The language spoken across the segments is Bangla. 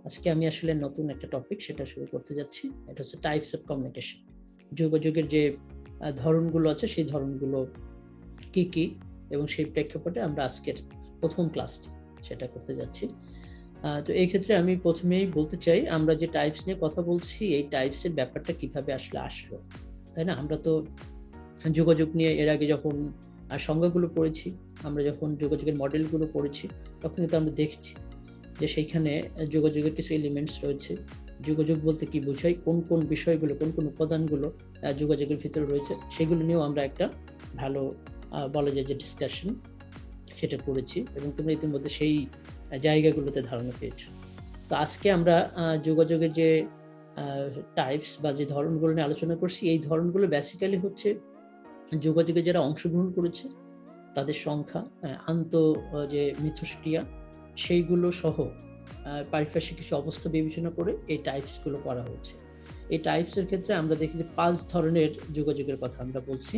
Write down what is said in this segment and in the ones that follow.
আজকে আমি আসলে নতুন একটা টপিক সেটা শুরু করতে যাচ্ছি। এটা হচ্ছে টাইপস অফ কমিউনিকেশন। যোগাযোগের যে ধরনগুলো আছে সেই ধরনগুলো কি, কি এবং সেই প্রেক্ষাপটে আমরা আজকের ১ম ক্লাসটি সেটা করতে যাচ্ছি। তো এই ক্ষেত্রে আমি ১ম এই বলতে চাই আমরা যে টাইপস নিয়ে কথা বলছি এই টাইপস এর ব্যাপারটা কিভাবে আসলে আসলো, তাই না? আমরা তো যোগাযোগ নিয়ে এর আগে যখন সংজ্ঞাগুলো পড়েছি, আমরা যখন যোগাযোগের মডেলগুলো পড়েছি তখন কিন্তু আমরা দেখেছি যে সেইখানে যোগাযোগের কিছু এলিমেন্টস রয়েছে। যোগাযোগ বলতে কি বোঝায়, কোন, কোন বিষয়গুলো, কোন, কোন উপাদানগুলো যোগাযোগের ভিতরে রয়েছে সেগুলো নিয়েও আমরা একটা ভালো বলা যায় যে ডিসকাশন সেটা করেছি এবং তোমরা ইতিমধ্যে সেই জায়গাগুলোতে ধারণা পেয়েছো। তো আজকে আমরা যোগাযোগের যে টাইপস বা যে ধরনগুলো নিয়ে আলোচনা করছি এই ধরনগুলো বেসিক্যালি হচ্ছে যোগাযোগে যারা অংশগ্রহণ করেছে তাদের সংখ্যা, যে মিথস্ক্রিয়া সেইগুলো সহ পারিপার্শ্বিক কিছু অবস্থা বিবেচনা করে এই টাইপসগুলো করা হয়েছে। এই টাইপসের ক্ষেত্রে আমরা দেখি যে ৫ ধরনের যোগাযোগের কথা আমরা বলছি।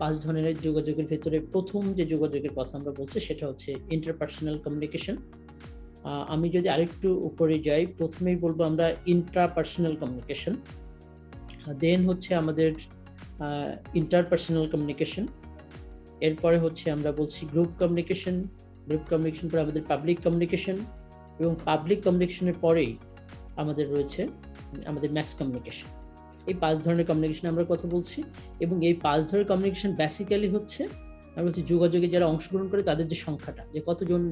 ৫ ধরনের যোগাযোগের ভেতরে ১ম যে যোগাযোগের কথা আমরা বলছি সেটা হচ্ছে ইন্টারপার্সোনাল কমিউনিকেশন। আমি যদি আরেকটু উপরে যাই, ১ম এই বলবো আমরা ইন্ট্রাপার্সোনাল কমিউনিকেশন। দেন হচ্ছে আমাদের ইন্টারপার্সোনাল কমিউনিকেশন। এরপরে হচ্ছে আমরা বলছি গ্রুপ কমিউনিকেশন। গ্রুপ কমিউনিকেশন পরে আমাদের পাবলিক কমিউনিকেশন এবং পাবলিক কমিউনিকেশনের পরেই আমাদের রয়েছে আমাদের ম্যাস কমিউনিকেশন। এই ৫ ধরনের কমিউনিকেশন আমরা কথা বলছি এবং এই ৫ ধরনের কমিউনিকেশন বেসিক্যালি হচ্ছে আমরা বলছি যোগাযোগে যারা অংশগ্রহণ করে তাদের যে সংখ্যাটা, যে কতজন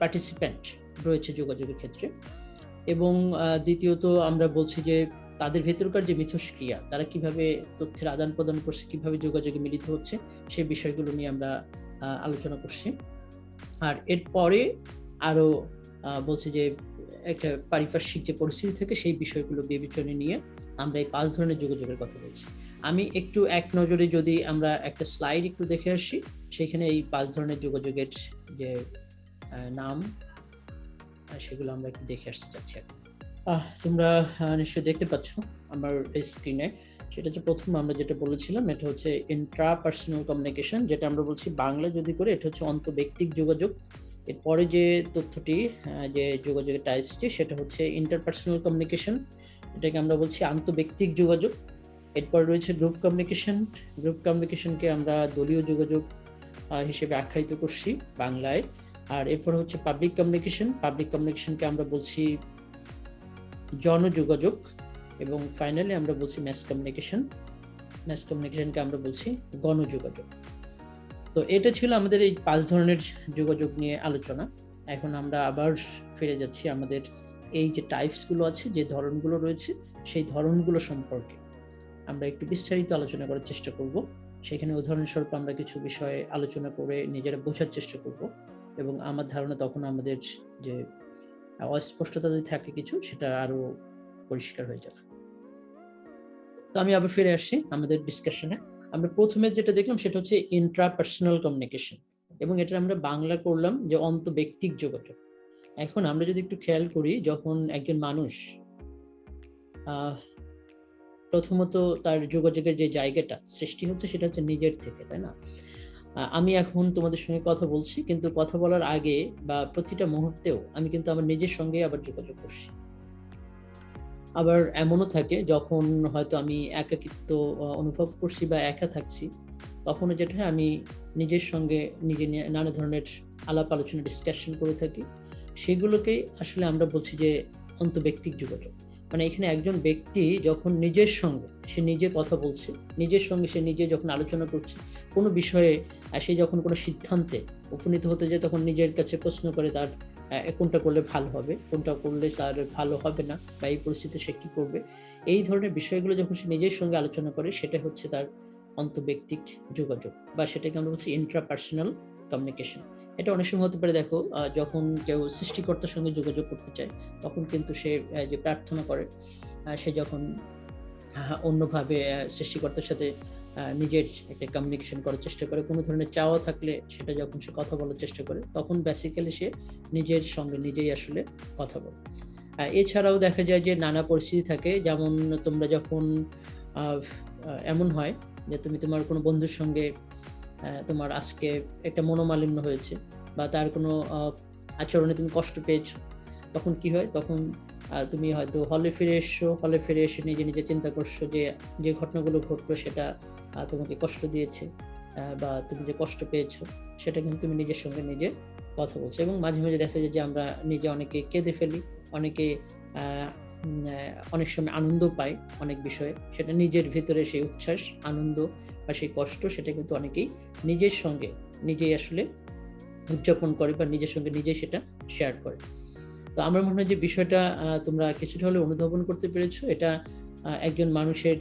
পার্টিসিপ্যান্ট রয়েছে যোগাযোগের ক্ষেত্রে। এবং দ্বিতীয়ত আমরা বলছি যে তাদের ভেতরকার যে মিথস্ক্রিয়া, তারা কিভাবে তথ্যের আদান প্রদান করছে, কিভাবে যোগাযোগে মিলিত হচ্ছে সেই বিষয়গুলো নিয়ে আমরা আলোচনা করছি। আর এরপরে আরো বলছি যে একটা পারিপার্শ্বিক যে পরিস্থিতি থাকে সেই বিষয়গুলো বিবেচনায় নিয়ে আমরা এই ৫ ধরনের যোগাযোগের কথা বলছি। আমি একটু এক নজরে যদি আমরা একটা স্লাইড একটু দেখে আসি, সেখানে এই ৫ ধরনের যোগাযোগের যে নাম সেগুলো আমরা একটু দেখে আসতে চাচ্ছি এখন। তোমরা নিশ্চয়ই দেখতে পাচ্ছ আমার এই স্ক্রিনে। সেটা হচ্ছে ১ম আমরা যেটা বলেছিলাম এটা হচ্ছে ইন্ট্রাপার্সোনাল কমিউনিকেশন, যেটা আমরা বলছি বাংলা যদি করে এটা হচ্ছে অন্তঃব্যক্তিক যোগাযোগ। এরপরে যে তথ্যটি যে যোগাযোগের টাইপসটি সেটা হচ্ছে ইন্টারপার্সোনাল কমিউনিকেশন, এটাকে আমরা বলছি আন্তঃব্যক্তিক যোগাযোগ। এরপর রয়েছে গ্রুপ কমিউনিকেশন। গ্রুপ কমিউনিকেশনকে আমরা দলীয় যোগাযোগ হিসেবে আখ্যায়িত করছি বাংলায়। আর এরপর হচ্ছে পাবলিক কমিউনিকেশন। পাবলিক কমিউনিকেশনকে আমরা বলছি জনযোগাযোগ এবং ফাইনালি আমরা বলছি ম্যাস কমিউনিকেশন। ম্যাস কমিউনিকেশনকে আমরা বলছি গণযোগাযোগ। তো এটা ছিল আমাদের এই ৫ ধরনের যোগাযোগ নিয়ে আলোচনা। এখন আমরা আবার ফিরে যাচ্ছি আমাদের এই যে টাইপসগুলো আছে, যে ধরনগুলো রয়েছে সেই ধরনগুলো সম্পর্কে আমরা একটু বিস্তারিত আলোচনা করার চেষ্টা করব। সেখানে উদাহরণস্বরূপ আমরা কিছু বিষয়ে আলোচনা করে নিজেরা বোঝার চেষ্টা করব এবং আমার ধারণা তখন আমাদের যে অস্পষ্টতা যদি থাকে কিছু সেটা আরো পরিষ্কার হয়ে যাবে। তো আমি আবার ফিরে আসছি আমাদের ডিসকাশনে। আমরা ১ম এ যেটা দেখলাম সেটা হচ্ছে ইন্ট্রাপার্সোনাল কমিউনিকেশন এবং এটা আমরা বাংলা করলাম যে অন্তঃব্যক্তিক যোগাযোগ। এখন আমরা যদি একটু খেয়াল করি, যখন একজন মানুষ প্রথমত তার যোগাযোগের যে জায়গাটা সৃষ্টি হচ্ছে সেটা হচ্ছে নিজের থেকে, তাই না? আমি এখন তোমাদের সঙ্গে কথা বলছি কিন্তু কথা বলার আগে বা প্রতিটা মুহূর্তেও আমি কিন্তু আমার নিজের সঙ্গে আবার যোগাযোগ করছি। আবার এমনও থাকে যখন হয়তো আমি একাকিত্ব অনুভব করছি বা একা থাকছি, তখনও যেটা হয় আমি নিজের সঙ্গে নিজে নিয়ে নানা ধরনের আলাপ আলোচনা ডিসকাশন করে থাকি। সেগুলোকেই আসলে আমরা বলছি যে অন্তঃব্যক্তিক যোগাযোগ। মানে এখানে একজন ব্যক্তি যখন নিজের সঙ্গে সে নিজে কথা বলছে, নিজের সঙ্গে সে নিজে যখন আলোচনা করছে, কোনো বিষয়ে সে যখন কোনো সিদ্ধান্তে উপনীত হতে যায় তখন নিজের কাছে প্রশ্ন করে তার কোনটা করলে ভালো হবে, কোনটা করলে তার ভালো হবে না বা এই পরিস্থিতিতে সে কি করবে। এই ধরনের বিষয়গুলো যখন সে নিজের সঙ্গে আলোচনা করে সেটা হচ্ছে তার অন্তঃব্যক্তিক যোগাযোগ বা সেটাকে আমরা বলছি ইন্ট্রাপার্সোনাল কমিউনিকেশন। এটা অনেক সময় হতে পারে, দেখো যখন কেউ সৃষ্টিকর্তার সঙ্গে যোগাযোগ করতে চায় তখন কিন্তু সে যে প্রার্থনা করে, সে যখন অন্যভাবে সৃষ্টিকর্তার সাথে নিজের একটা কমিউনিকেশন করার চেষ্টা করে, কোনো ধরনের চাওয়া থাকলে সেটা যখন সে কথা বলার চেষ্টা করে তখন বেসিক্যালি সে নিজের সঙ্গে নিজেই আসলে কথা বলে। এছাড়াও দেখা যায় যে নানা পরিস্থিতি থাকে, যেমন তোমরা যখন এমন হয় যে তুমি তোমার কোনো বন্ধুর সঙ্গে তোমার আজকে একটা মনোমালিন্য হয়েছে বা তার কোনো আচরণে তুমি কষ্ট পেয়েছো, তখন কি হয়, তখন তুমি হয়তো হলে ফিরে এসছো, হলে ফিরে এসে নিজে নিজে চিন্তা করছো যে যে ঘটনাগুলো ঘটলো সেটা তোমাকে কষ্ট দিয়েছে, বা তুমি যে কষ্ট পেয়েছো সেটা কিন্তু তুমি নিজের সঙ্গে নিজে কথা বলছো। এবং মাঝে মাঝে দেখা যায় যে আমরা নিজে অনেকে কেঁদে ফেলি, অনেকে অনেক সময় আনন্দ পাই অনেক বিষয়ে, সেটা নিজের ভিতরে সেই উচ্ছ্বাস, আনন্দ বা সেই কষ্ট সেটা কিন্তু অনেকেই নিজের সঙ্গে নিজেই আসলে উদযাপন করে বা নিজের সঙ্গে নিজেই সেটা শেয়ার করে। তো আমার মনে হয় যে বিষয়টা তোমরা কিছুটা হলে অনুধাবন করতে পেরেছো। এটা একজন মানুষের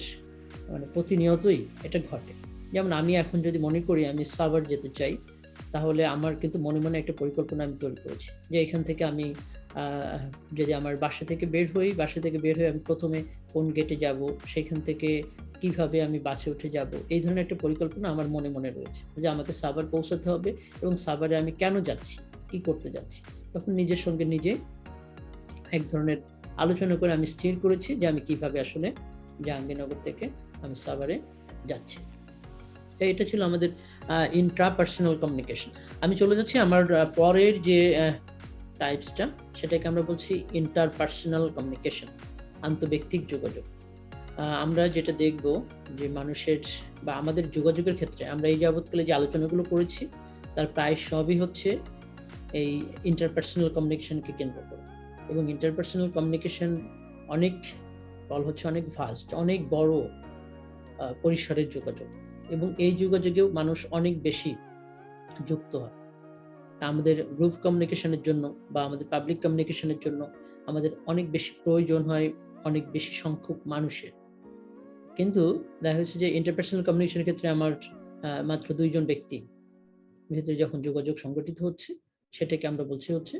মানে প্রতিনিয়তই এটা ঘটে। যেমন আমি এখন যদি মনে করি আমি সাভার যেতে চাই, তাহলে আমার কিন্তু মনে মনে একটা পরিকল্পনা আমি তৈরি করেছি যে এখান থেকে আমি যদি আমার বাসা থেকে বের হই, বাসা থেকে বের হয়ে আমি প্রথমে কোন গেটে যাব, সেখান থেকে কিভাবে আমি বাসে উঠে যাব, এই ধরনের একটা পরিকল্পনা আমার মনে মনে রয়েছে যে আমাকে সাভার পৌঁছাতে হবে এবং সাভারে আমি কেন যাচ্ছি, কি করতে যাচ্ছি। তখন নিজের সঙ্গে নিজে এক ধরনের আলোচনা করে আমি স্থির করেছি যে আমি কিভাবে আসলে জাহাঙ্গীরনগর থেকে আমি সাভারে যাচ্ছি। তো এটা ছিল আমাদের ইন্ট্রাপার্সোনাল কমিউনিকেশন। আমি চলে যাচ্ছি আমার পরের যে টাইপসটা, সেটাকে আমরা বলছি ইন্টারপার্সোনাল কমিউনিকেশন, আন্তঃব্যক্তিক যোগাযোগ। আমরা যেটা দেখব যে মানুষের বা আমাদের যোগাযোগের ক্ষেত্রে আমরা এই যাবৎকালে যে আলোচনাগুলো করেছি তার প্রায় সবই হচ্ছে এই ইন্টারপার্সোনাল কমিউনিকেশনকে কেন্দ্র করে। এবং ইন্টারপার্সোনাল কমিউনিকেশন অনেক অনেক ভাস্ট, অনেক বড় পরিসরের যোগাযোগ, এবং এই যোগাযোগেও মানুষ অনেক বেশি যুক্ত হয়। আমাদের গ্রুপ কমিউনিকেশনের জন্য বা আমাদের পাবলিক কমিউনিকেশনের জন্য আমাদের অনেক বেশি প্রয়োজন হয় অনেক বেশি সংখ্যক মানুষের। কিন্তু দেখা যাচ্ছে যে ইন্টারপার্সোনাল কমিউনিকেশনের ক্ষেত্রে আমার মাত্র 2 জন ব্যক্তি ভিতরে যখন যোগাযোগ সংগঠিত হচ্ছে, সেটাকে আমরা বলছি হচ্ছে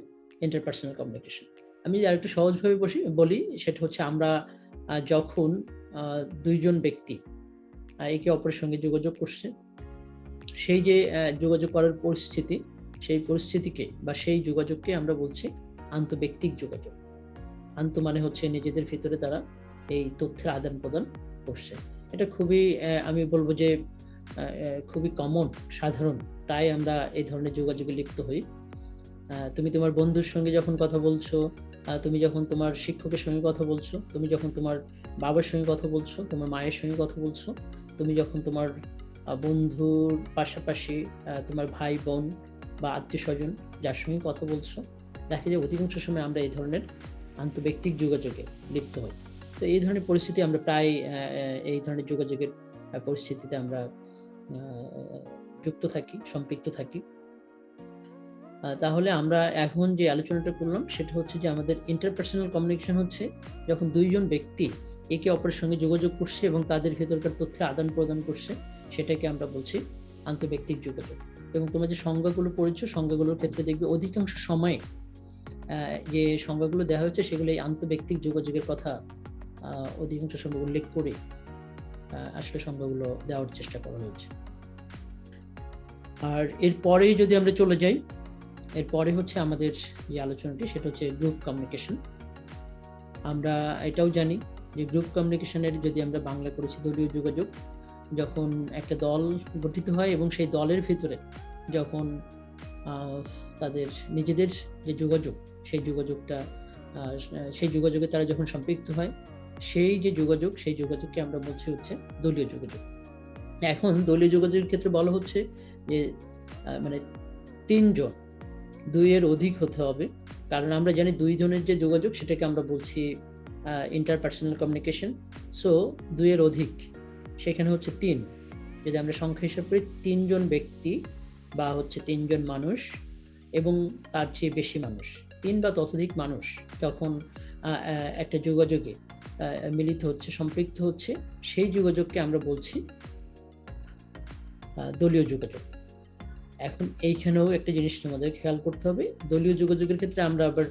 ইন্টারপার্সোনাল কমিউনিকেশন। আমি আরেকটু সহজভাবে বলি, সেটা হচ্ছে আমরা যখন 2 জন ব্যক্তি একে অপরের সঙ্গে যোগাযোগ করছে, সেই যে যোগাযোগ করার পরিস্থিতি, সেই পরিস্থিতিকে বা সেই যোগাযোগকে আমরা বলছি আন্তঃব্যক্তিক যোগাযোগ। আন্ত মানে হচ্ছে নিজেদের ভিতরে তারা এই তথ্যের আদান প্রদান করছে। এটা খুবই আমি বলবো যে খুবই কমন, সাধারণ, তাই আমরা এই ধরনের যোগাযোগে লিপ্ত হই। তুমি তোমার বন্ধুর সঙ্গে যখন কথা বলছো, তুমি যখন তোমার শিক্ষকের সঙ্গে কথা বলছো, তুমি যখন তোমার বাবার সঙ্গে কথা বলছো, তোমার মায়ের সঙ্গে কথা বলছো, তুমি যখন তোমার বন্ধুর পাশাপাশি তোমার ভাই বোন বা আত্মীয় স্বজন যার সঙ্গে কথা বলছো, দেখা যায় অধিকাংশ সময় আমরা এই ধরনের আন্তঃব্যক্তিক যোগাযোগে লিপ্ত হই। তো এই ধরনের পরিস্থিতি আমরা প্রায় এই ধরনের যোগাযোগের পরিস্থিতিতে আমরা যুক্ত থাকি, সম্পৃক্ত থাকি। তাহলে আমরা এখন যে আলোচনাটা করলাম সেটা হচ্ছে যে আমাদের ইন্টারপার্সোনাল কমিউনিকেশন হচ্ছে যখন 2 জন ব্যক্তি একে অপরের সঙ্গে যোগাযোগ করছে এবং তাদের ভেতরকার তথ্যের আদান প্রদান করছে, সেটাকে আমরা বলছি আন্তঃব্যক্তিক যোগাযোগ। এবং তোমরা যে সংজ্ঞাগুলো পড়েছো, সংজ্ঞাগুলোর ক্ষেত্রে দেখবে অধিকাংশ সময়ে যে সংজ্ঞাগুলো দেওয়া হয়েছে সেগুলো এই আন্তঃব্যক্তিক যোগাযোগের কথা অধিকাংশ সময় উল্লেখ করে আসলে সংজ্ঞাগুলো দেওয়ার চেষ্টা করা হয়েছে। আর এরপরে যদি আমরা চলে যাই, এরপরে হচ্ছে আমাদের যে আলোচনাটি সেটা হচ্ছে গ্রুপ কমিউনিকেশন। আমরা এটাও জানি যে গ্রুপ কমিউনিকেশনের যদি আমরা বাংলা করেছি দলীয় যোগাযোগ। যখন একটা দল গঠিত হয় এবং সেই দলের ভিতরে যখন তাদের নিজেদের যে যোগাযোগ, সেই যোগাযোগে তারা যখন সম্পৃক্ত হয়, সেই যে যোগাযোগ, সেই যোগাযোগকে আমরা বলছি হচ্ছে দলীয় যোগাযোগ। এখন দলীয় যোগাযোগের ক্ষেত্রে বলা হচ্ছে যে মানে 3 জন, 2 এর অধিক হতে হবে, কারণ আমরা জানি 2 জনের যে যোগাযোগ সেটাকে আমরা বলছি ইন্টারপার্সোনাল কমিউনিকেশন। সো 2 এর অধিক, সেখানে হচ্ছে 3। যদি আমরা সংখ্যা হিসাব করি 3 জন ব্যক্তি বা হচ্ছে 3 জন মানুষ এবং তার চেয়ে বেশি মানুষ, 3 বা ততোধিক মানুষ যখন একটা যোগাযোগে মিলিত হচ্ছে, সম্পৃক্ত হচ্ছে, সেই যোগাযোগকে আমরা বলছি দলীয় যোগাযোগ। এখন এইখানেও একটা জিনিস তোমাদের খেয়াল করতে হবে, দলীয় যোগাযোগের ক্ষেত্রে আমরা আবার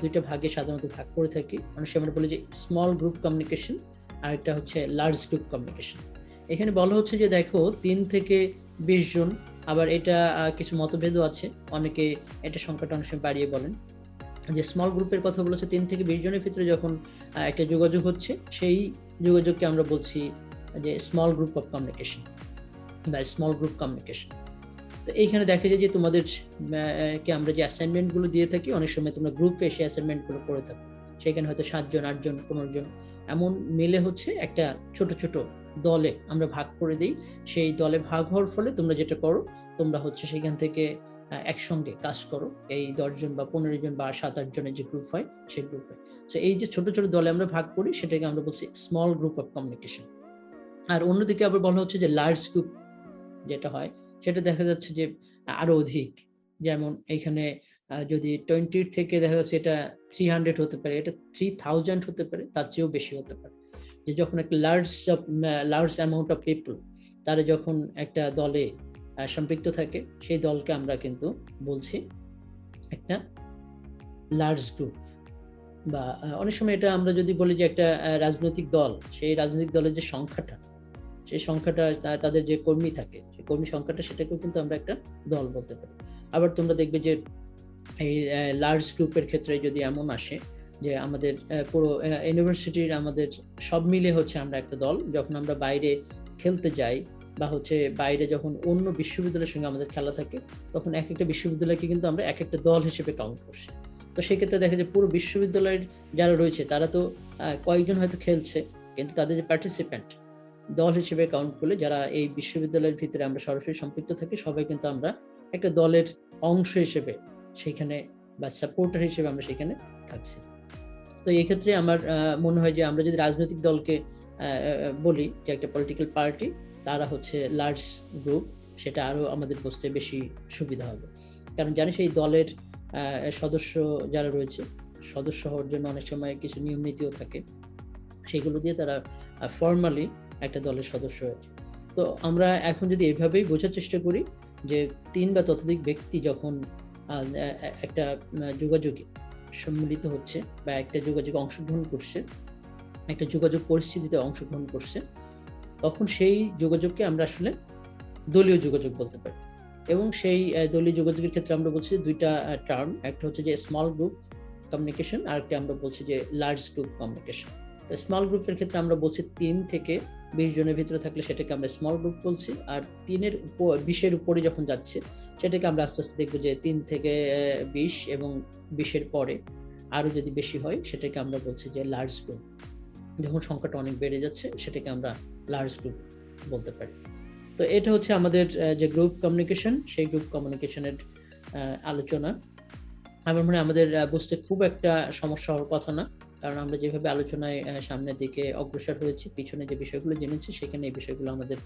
দুইটা ভাগে সাধারণত ভাগ করে থাকি। অনেক সময় আমরা বলি যে স্মল গ্রুপ কমিউনিকেশন আর একটা হচ্ছে লার্জ গ্রুপ কমিউনিকেশন। এখানে বলা হচ্ছে যে দেখো 3 থেকে 20 জন, আবার এটা কিছু মতভেদও আছে, অনেকে এটা সংখ্যাটা অনেক সময় বাড়িয়ে বলেন। যে স্মল গ্রুপের কথা বলেছে 3 থেকে 20 জনের ভিতরে যখন একটা যোগাযোগ হচ্ছে, সেই যোগাযোগকে আমরা বলছি যে স্মল গ্রুপ অফ কমিউনিকেশন বা স্মল গ্রুপ কমিউনিকেশন। তো এইখানে দেখা যায় যে তোমাদের কে আমরা যে অ্যাসাইনমেন্টগুলো দিয়ে থাকি, অনেক সময় তোমরা গ্রুপে এসে অ্যাসাইনমেন্টগুলো করে থাকো, সেখানে হয়তো 7 জন 8 জন 15 জন এমন মিলে হচ্ছে একটা ছোট ছোট দলে আমরা ভাগ করে দিই। সেই দলে ভাগ হওয়ার ফলে তোমরা যেটা করো, তোমরা হচ্ছে সেখান থেকে একসঙ্গে কাজ করো, এই 10 জন বা 15 জন বা 7-8 জনের যে গ্রুপ হয় সেই গ্রুপে। তো এই যে ছোট ছোট দলে আমরা ভাগ করি, সেটাকে আমরা বলছি স্মল গ্রুপ অফ কমিউনিকেশন। আর অন্যদিকে আবার বলা হচ্ছে যে লার্জ গ্রুপ যেটা হয়, সেটা দেখা যাচ্ছে যে আরো অধিক। যেমন এখানে যদি 20 থেকে দেখা যাচ্ছে এটা 300 হতে পারে, এটা 3000 হতে পারে, তার চেয়েও বেশি হতে পারে। যে যখন একটা লার্জ অ্যামাউন্ট অফ পিপল তারা যখন একটা দলে সম্পৃক্ত থাকে, সেই দলকে আমরা কিন্তু বলছি একটা লার্জ গ্রুপ। বা অনেক সময় এটা আমরা যদি বলি যে একটা রাজনৈতিক দল, সেই রাজনৈতিক দলের যে সংখ্যাটা, সেই সংখ্যাটা তাদের যে কর্মী থাকে, সেই কর্মী সংখ্যাটা, সেটাকেও কিন্তু আমরা একটা দল বলতে পারি। আবার তোমরা দেখবে যে এই লার্জ গ্রুপের ক্ষেত্রে যদি এমন আসে যে আমাদের পুরো ইউনিভার্সিটির আমাদের সব মিলে হচ্ছে আমরা একটা দল, যখন আমরা বাইরে খেলতে যাই বা হচ্ছে বাইরে যখন অন্য বিশ্ববিদ্যালয়ের সঙ্গে আমাদের খেলা থাকে, তখন এক একটা বিশ্ববিদ্যালয়কে কিন্তু আমরা এক একটা দল হিসেবে কাউন্ট করছি। তো সেক্ষেত্রে দেখা যায় পুরো বিশ্ববিদ্যালয়ের যারা রয়েছে তারা তো কয়েকজন হয়তো খেলছে, কিন্তু তাদের যে পার্টিসিপেন্ট দল হিসেবে কাউন্ট করলে, যারা এই বিশ্ববিদ্যালয়ের ভিতরে আমরা সরাসরি সম্পৃক্ত থাকি, সবাই কিন্তু আমরা একটা দলের অংশ হিসেবে সেখানে বা সাপোর্টার হিসেবে আমরা সেখানে থাকছি। তো এই ক্ষেত্রে আমার মনে হয় যে আমরা যদি রাজনৈতিক দলকে বলি যে একটা পলিটিক্যাল পার্টি, তারা হচ্ছে লার্জ গ্রুপ, সেটা আরো আমাদের বুঝতে বেশি সুবিধা হবে। কারণ জানি সেই দলের সদস্য যারা রয়েছে, সদস্য হওয়ার জন্য অনেক সময় কিছু নিয়ম নীতিও থাকে, সেগুলো দিয়ে তারা ফর্মালি একটা দলের সদস্য হয়েছে। তো আমরা এখন যদি এভাবেই বোঝার চেষ্টা করি যে 3 বা ততোধিক ব্যক্তি যখন একটা যোগাযোগে সম্মিলিত হচ্ছে বা একটা যোগাযোগে অংশগ্রহণ করছে, একটা যোগাযোগ পরিস্থিতিতে অংশগ্রহণ করছে, তখন সেই যোগাযোগকে আমরা আসলে দলীয় যোগাযোগ বলতে পারি। এবং সেই দলীয় যোগাযোগের ক্ষেত্রে আমরা বলছি দুইটা টার্ম, একটা হচ্ছে যে স্মল গ্রুপ কমিউনিকেশন, আর একটা আমরা বলছি যে লার্জ গ্রুপ কমিউনিকেশন। তো স্মল গ্রুপের ক্ষেত্রে আমরা বলছি 3 থেকে 20 জনের ভিতরে থাকলে সেটাকে আমরা স্মল গ্রুপ বলছি, আর 20-এর উপরে যখন যাচ্ছে, সেটাকে আমরা আস্তে আস্তে দেখবো যে 3 থেকে 20 এবং 20-এর পরে আরো যদি বেশি হয়, সেটাকে আমরা বলছি যে লার্জ গ্রুপ। যখন সংখ্যাটা অনেক বেড়ে যাচ্ছে, সেটাকে আমরা লার্জ গ্রুপ বলতে পারি। তো এটা হচ্ছে আমাদের যে গ্রুপ কমিউনিকেশন, সেই গ্রুপ কমিউনিকেশনের আলোচনা। আমার মনে হয় আমাদের বুঝতে খুব একটা সমস্যা হওয়ার কথা না, কারণ আমরা যেভাবে আলোচনায় সামনের দিকে অগ্রসর হয়েছি, পিছনে যে বিষয়গুলো জেনেছি, সেখানে এই বিষয়গুলো আমাদের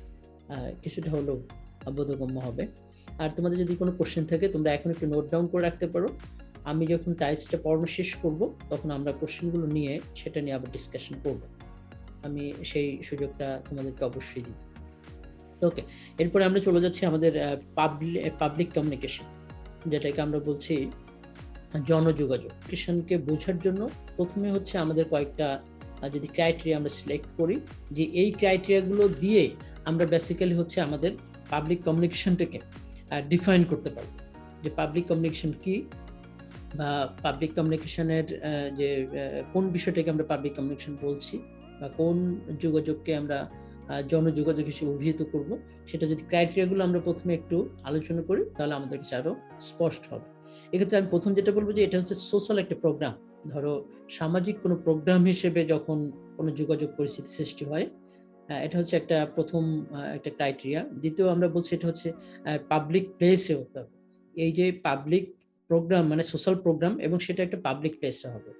কিছুটা হলেও বোধগম্য হবে। আর তোমাদের যদি কোনো কোশ্চেন থাকে, তোমরা এখন একটু নোট ডাউন করে রাখতে পারো। আমি যখন টাইপসটা পড়ানো শেষ করব, তখন আমরা কোশ্চেনগুলো নিয়ে সেটা নিয়ে আবার ডিসকাশন করব। আমি সেই সুযোগটা তোমাদেরকে অবশ্যই দিই। তো ওকে, এরপরে আমরা চলে যাচ্ছি আমাদের পাবলিক কমিউনিকেশন, যেটাকে আমরা বলছি জনযোগাযোগ। কমিউনিকেশনকে বোঝার জন্য প্রথমে হচ্ছে আমাদের কয়েকটা যদি ক্রাইটেরিয়া আমরা সিলেক্ট করি, যে এই ক্রাইটেরিয়াগুলো দিয়ে আমরা বেসিক্যালি হচ্ছে আমাদের পাবলিক কমিউনিকেশনটাকে ডিফাইন করতে পারবো, যে পাবলিক কমিউনিকেশন কি, বা পাবলিক কমিউনিকেশনের যে কোন বিষয়টাকে আমরা পাবলিক কমিউনিকেশন বলছি, বা কোন যোগাযোগকে আমরা জনযোগাযোগ হিসেবে অভিহিত করব, সেটা যদি ক্রাইটেরিয়াগুলো আমরা প্রথমে একটু আলোচনা করি, তাহলে আমাদের কাছে আরো স্পষ্ট হবে। এক্ষেত্রে আমি প্রথম যেটা বলবো যে এটা হচ্ছে সোশ্যাল একটা প্রোগ্রাম। ধরো সামাজিক কোনো প্রোগ্রাম হিসেবে যখন কোনো যোগাযোগ পরিস্থিতি সৃষ্টি হয়, এটা হচ্ছে একটা প্রথম একটা ক্রাইটেরিয়া। দ্বিতীয় আমরা বলছি এটা হচ্ছে পাবলিক প্লেসে হতে হবে। এই যে পাবলিক প্রোগ্রাম মানে সোশ্যাল প্রোগ্রাম, এবং সেটা একটা পাবলিক প্লেসে হবে,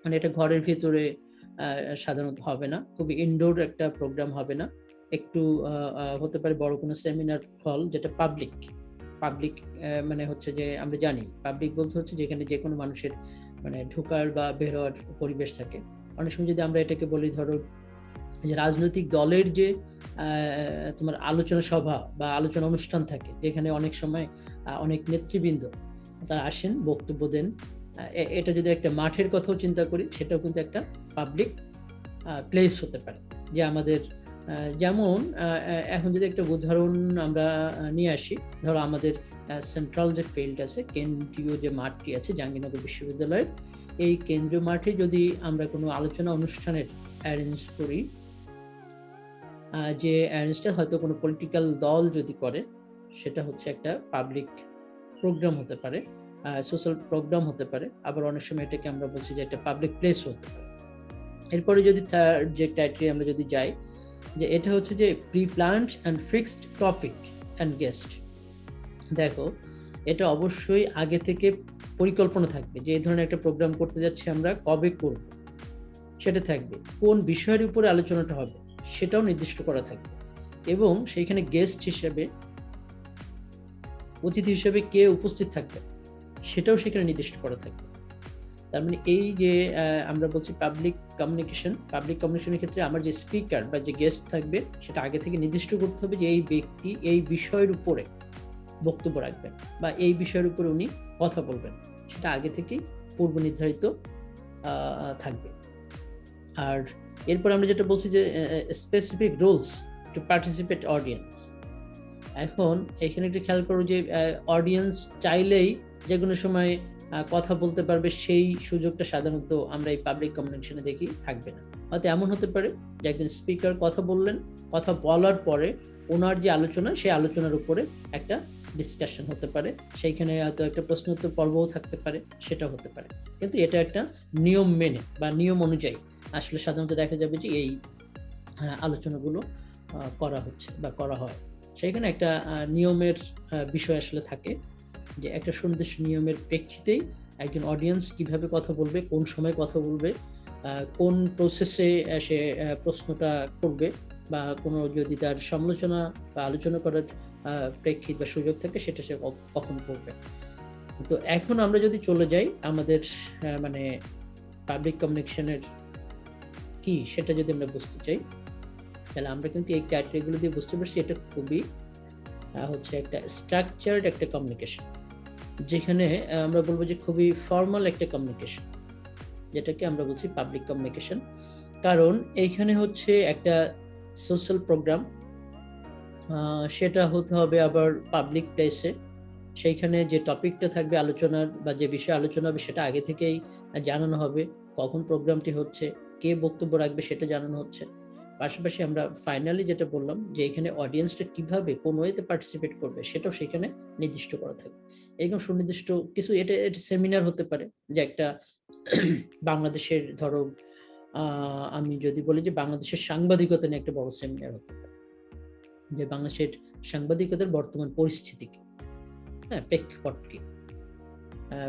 মানে এটা ঘরের ভিতরে সাধারণত হবে না, খুবই ইনডোর একটা প্রোগ্রাম হবে না, একটু হতে পারে বড় কোনো সেমিনার হল, যেটা পাবলিক মানে হচ্ছে যে আমরা জানি পাবলিক বলতে হচ্ছে যেখানে যে কোনো মানুষের মানে ঢোকার বা বের হওয়ার পরিবেশ থাকে। অনেক সময় যদি আমরা এটাকে বলি, ধরো যে রাজনৈতিক দলের যে তোমার আলোচনা সভা বা আলোচনা অনুষ্ঠান থাকে, যেখানে অনেক সময় অনেক নেতৃবৃন্দ তারা আসেন, বক্তব্য দেন, এটা যদি একটা মাঠের কথাও চিন্তা করি, সেটাও কিন্তু একটা পাবলিক প্লেস হতে পারে। যে আমাদের যেমন এখন যদি একটা উদাহরণ আমরা নিয়ে আসি, ধরো আমাদের সেন্ট্রাল যে ফিল্ড আছে, কেন্দ্রীয় যে মাঠটি আছে জাহাঙ্গীরনগর বিশ্ববিদ্যালয়ের, এই কেন্দ্রীয় মাঠে যদি আমরা কোনো আলোচনা অনুষ্ঠানের অ্যারেঞ্জ করি, যে অ্যারেঞ্জটা হয়তো কোনো পলিটিক্যাল দল যদি করে, সেটা হচ্ছে একটা পাবলিক প্রোগ্রাম হতে পারে, সোশ্যাল প্রোগ্রাম হতে পারে, আবার অনেক সময় এটাকে আমরা বলছি যে একটা পাবলিক প্লেস হতে পারে। এরপরে যদি থার্ড যে ক্রাইটেরিয়া আমরা যদি যাই, যে এটা হচ্ছে যে pre planned and fixed topic and guest. দেখো, এটা অবশ্যই আগে থেকে পরিকল্পনা থাকবে যে এই ধরনের একটা প্রোগ্রাম করতে যাচ্ছি আমরা, কবে করব সেটা থাকবে, কোন বিষয়ের উপরে আলোচনাটা হবে সেটাও নির্দিষ্ট করা থাকবে, এবং সেইখানে গেস্ট হিসেবে, অতিথি হিসেবে কে উপস্থিত থাকবে সেটাও সেখানে নির্দিষ্ট করা থাকবে। তার মানে এই যে আমরা বলছি পাবলিক কমিউনিকেশনের ক্ষেত্রে আমার যে স্পিকার বা যে গেস্ট থাকবে সেটা আগে থেকে নির্দিষ্ট করতে হবে যে এই ব্যক্তি এই বিষয়ের উপরে বক্তব্য রাখবেন বা এই বিষয়ের উপরে উনি কথা বলবেন, সেটা আগে থেকেই পূর্ব নির্ধারিত থাকবে। আর এরপর আমরা যেটা বলছি যে specific rules to participate audience. এখন এখানে একটু খেয়াল করো যে অডিয়েন্স চাইলেই যে কোনো সময় কথা বলতে পারবে, সেই সুযোগটা সাধারণত আমরা এই পাবলিক কমিউনিকেশনে দেখি থাকবে না। হয়তো এমন হতে পারে যে একজন স্পিকার কথা বললেন, কথা বলার পরে ওনার যে আলোচনা, সেই আলোচনার উপরে একটা ডিসকাশন হতে পারে, সেইখানে হয়তো একটা প্রশ্নোত্তর পর্বও থাকতে পারে, সেটা হতে পারে। কিন্তু এটা একটা নিয়ম মেনে বা নিয়ম অনুযায়ী আসলে সাধারণত দেখা যাবে যে এই আলোচনাগুলো করা হচ্ছে বা করা হয়। সেইখানে একটা নিয়মের বিষয় আসলে থাকে, যে একটা সুনির্দিষ্ট নিয়মের প্রেক্ষিতেই একজন অডিয়েন্স কিভাবে কথা বলবে, কোন সময় কথা বলবে, কোন প্রসেসে সে প্রশ্নটা করবে, বা কোনো যদি তার সমালোচনা বা আলোচনা করার প্রেক্ষিত বা সুযোগ থাকে সেটা সে কখন করবে। তো এখন আমরা যদি চলে যাই আমাদের মানে পাবলিক কমিউনিকেশনের কি সেটা যদি আমরা বুঝতে চাই, তাহলে আমরা কিন্তু এই ক্রাইটেরিয়াগুলো দিয়ে বুঝতে পারছি এটা খুবই হচ্ছে একটা স্ট্রাকচার্ড একটা কমিউনিকেশন, যেখানে আমরা বলবো যে খুবই ফর্মাল একটা কমিউনিকেশন, যেটাকে আমরা বলছি পাবলিক কমিউনিকেশন। কারণ এইখানে হচ্ছে একটা সোশ্যাল প্রোগ্রাম, সেটা হতে হবে আবার পাবলিক প্লেসে, সেইখানে যে টপিকটা থাকবে আলোচনার বা যে বিষয়ে আলোচনা হবে সেটা আগে থেকেই জানানো হবে, কখন প্রোগ্রামটি হচ্ছে, কে বক্তব্য রাখবে সেটা জানানো হচ্ছে। পাশাপাশি আমরা ফাইনালি যেটা বললাম যে এখানে অডিয়েন্সটা কিভাবে কোন ওয়েতে পার্টিসিপেট করবে সেটাও সেখানে নির্দিষ্ট করা থাকবে। এরকম সুনির্দিষ্ট কিছু, এটা সেমিনার হতে পারে, যে একটা বাংলাদেশের ধরো আমি যদি বলি যে বাংলাদেশের সাংবাদিকতা নিয়ে একটা বড় সেমিনার হতে পারে, যে বাংলাদেশের সাংবাদিকতার বর্তমান পরিস্থিতি কি, প্রেক্ষাপট কি,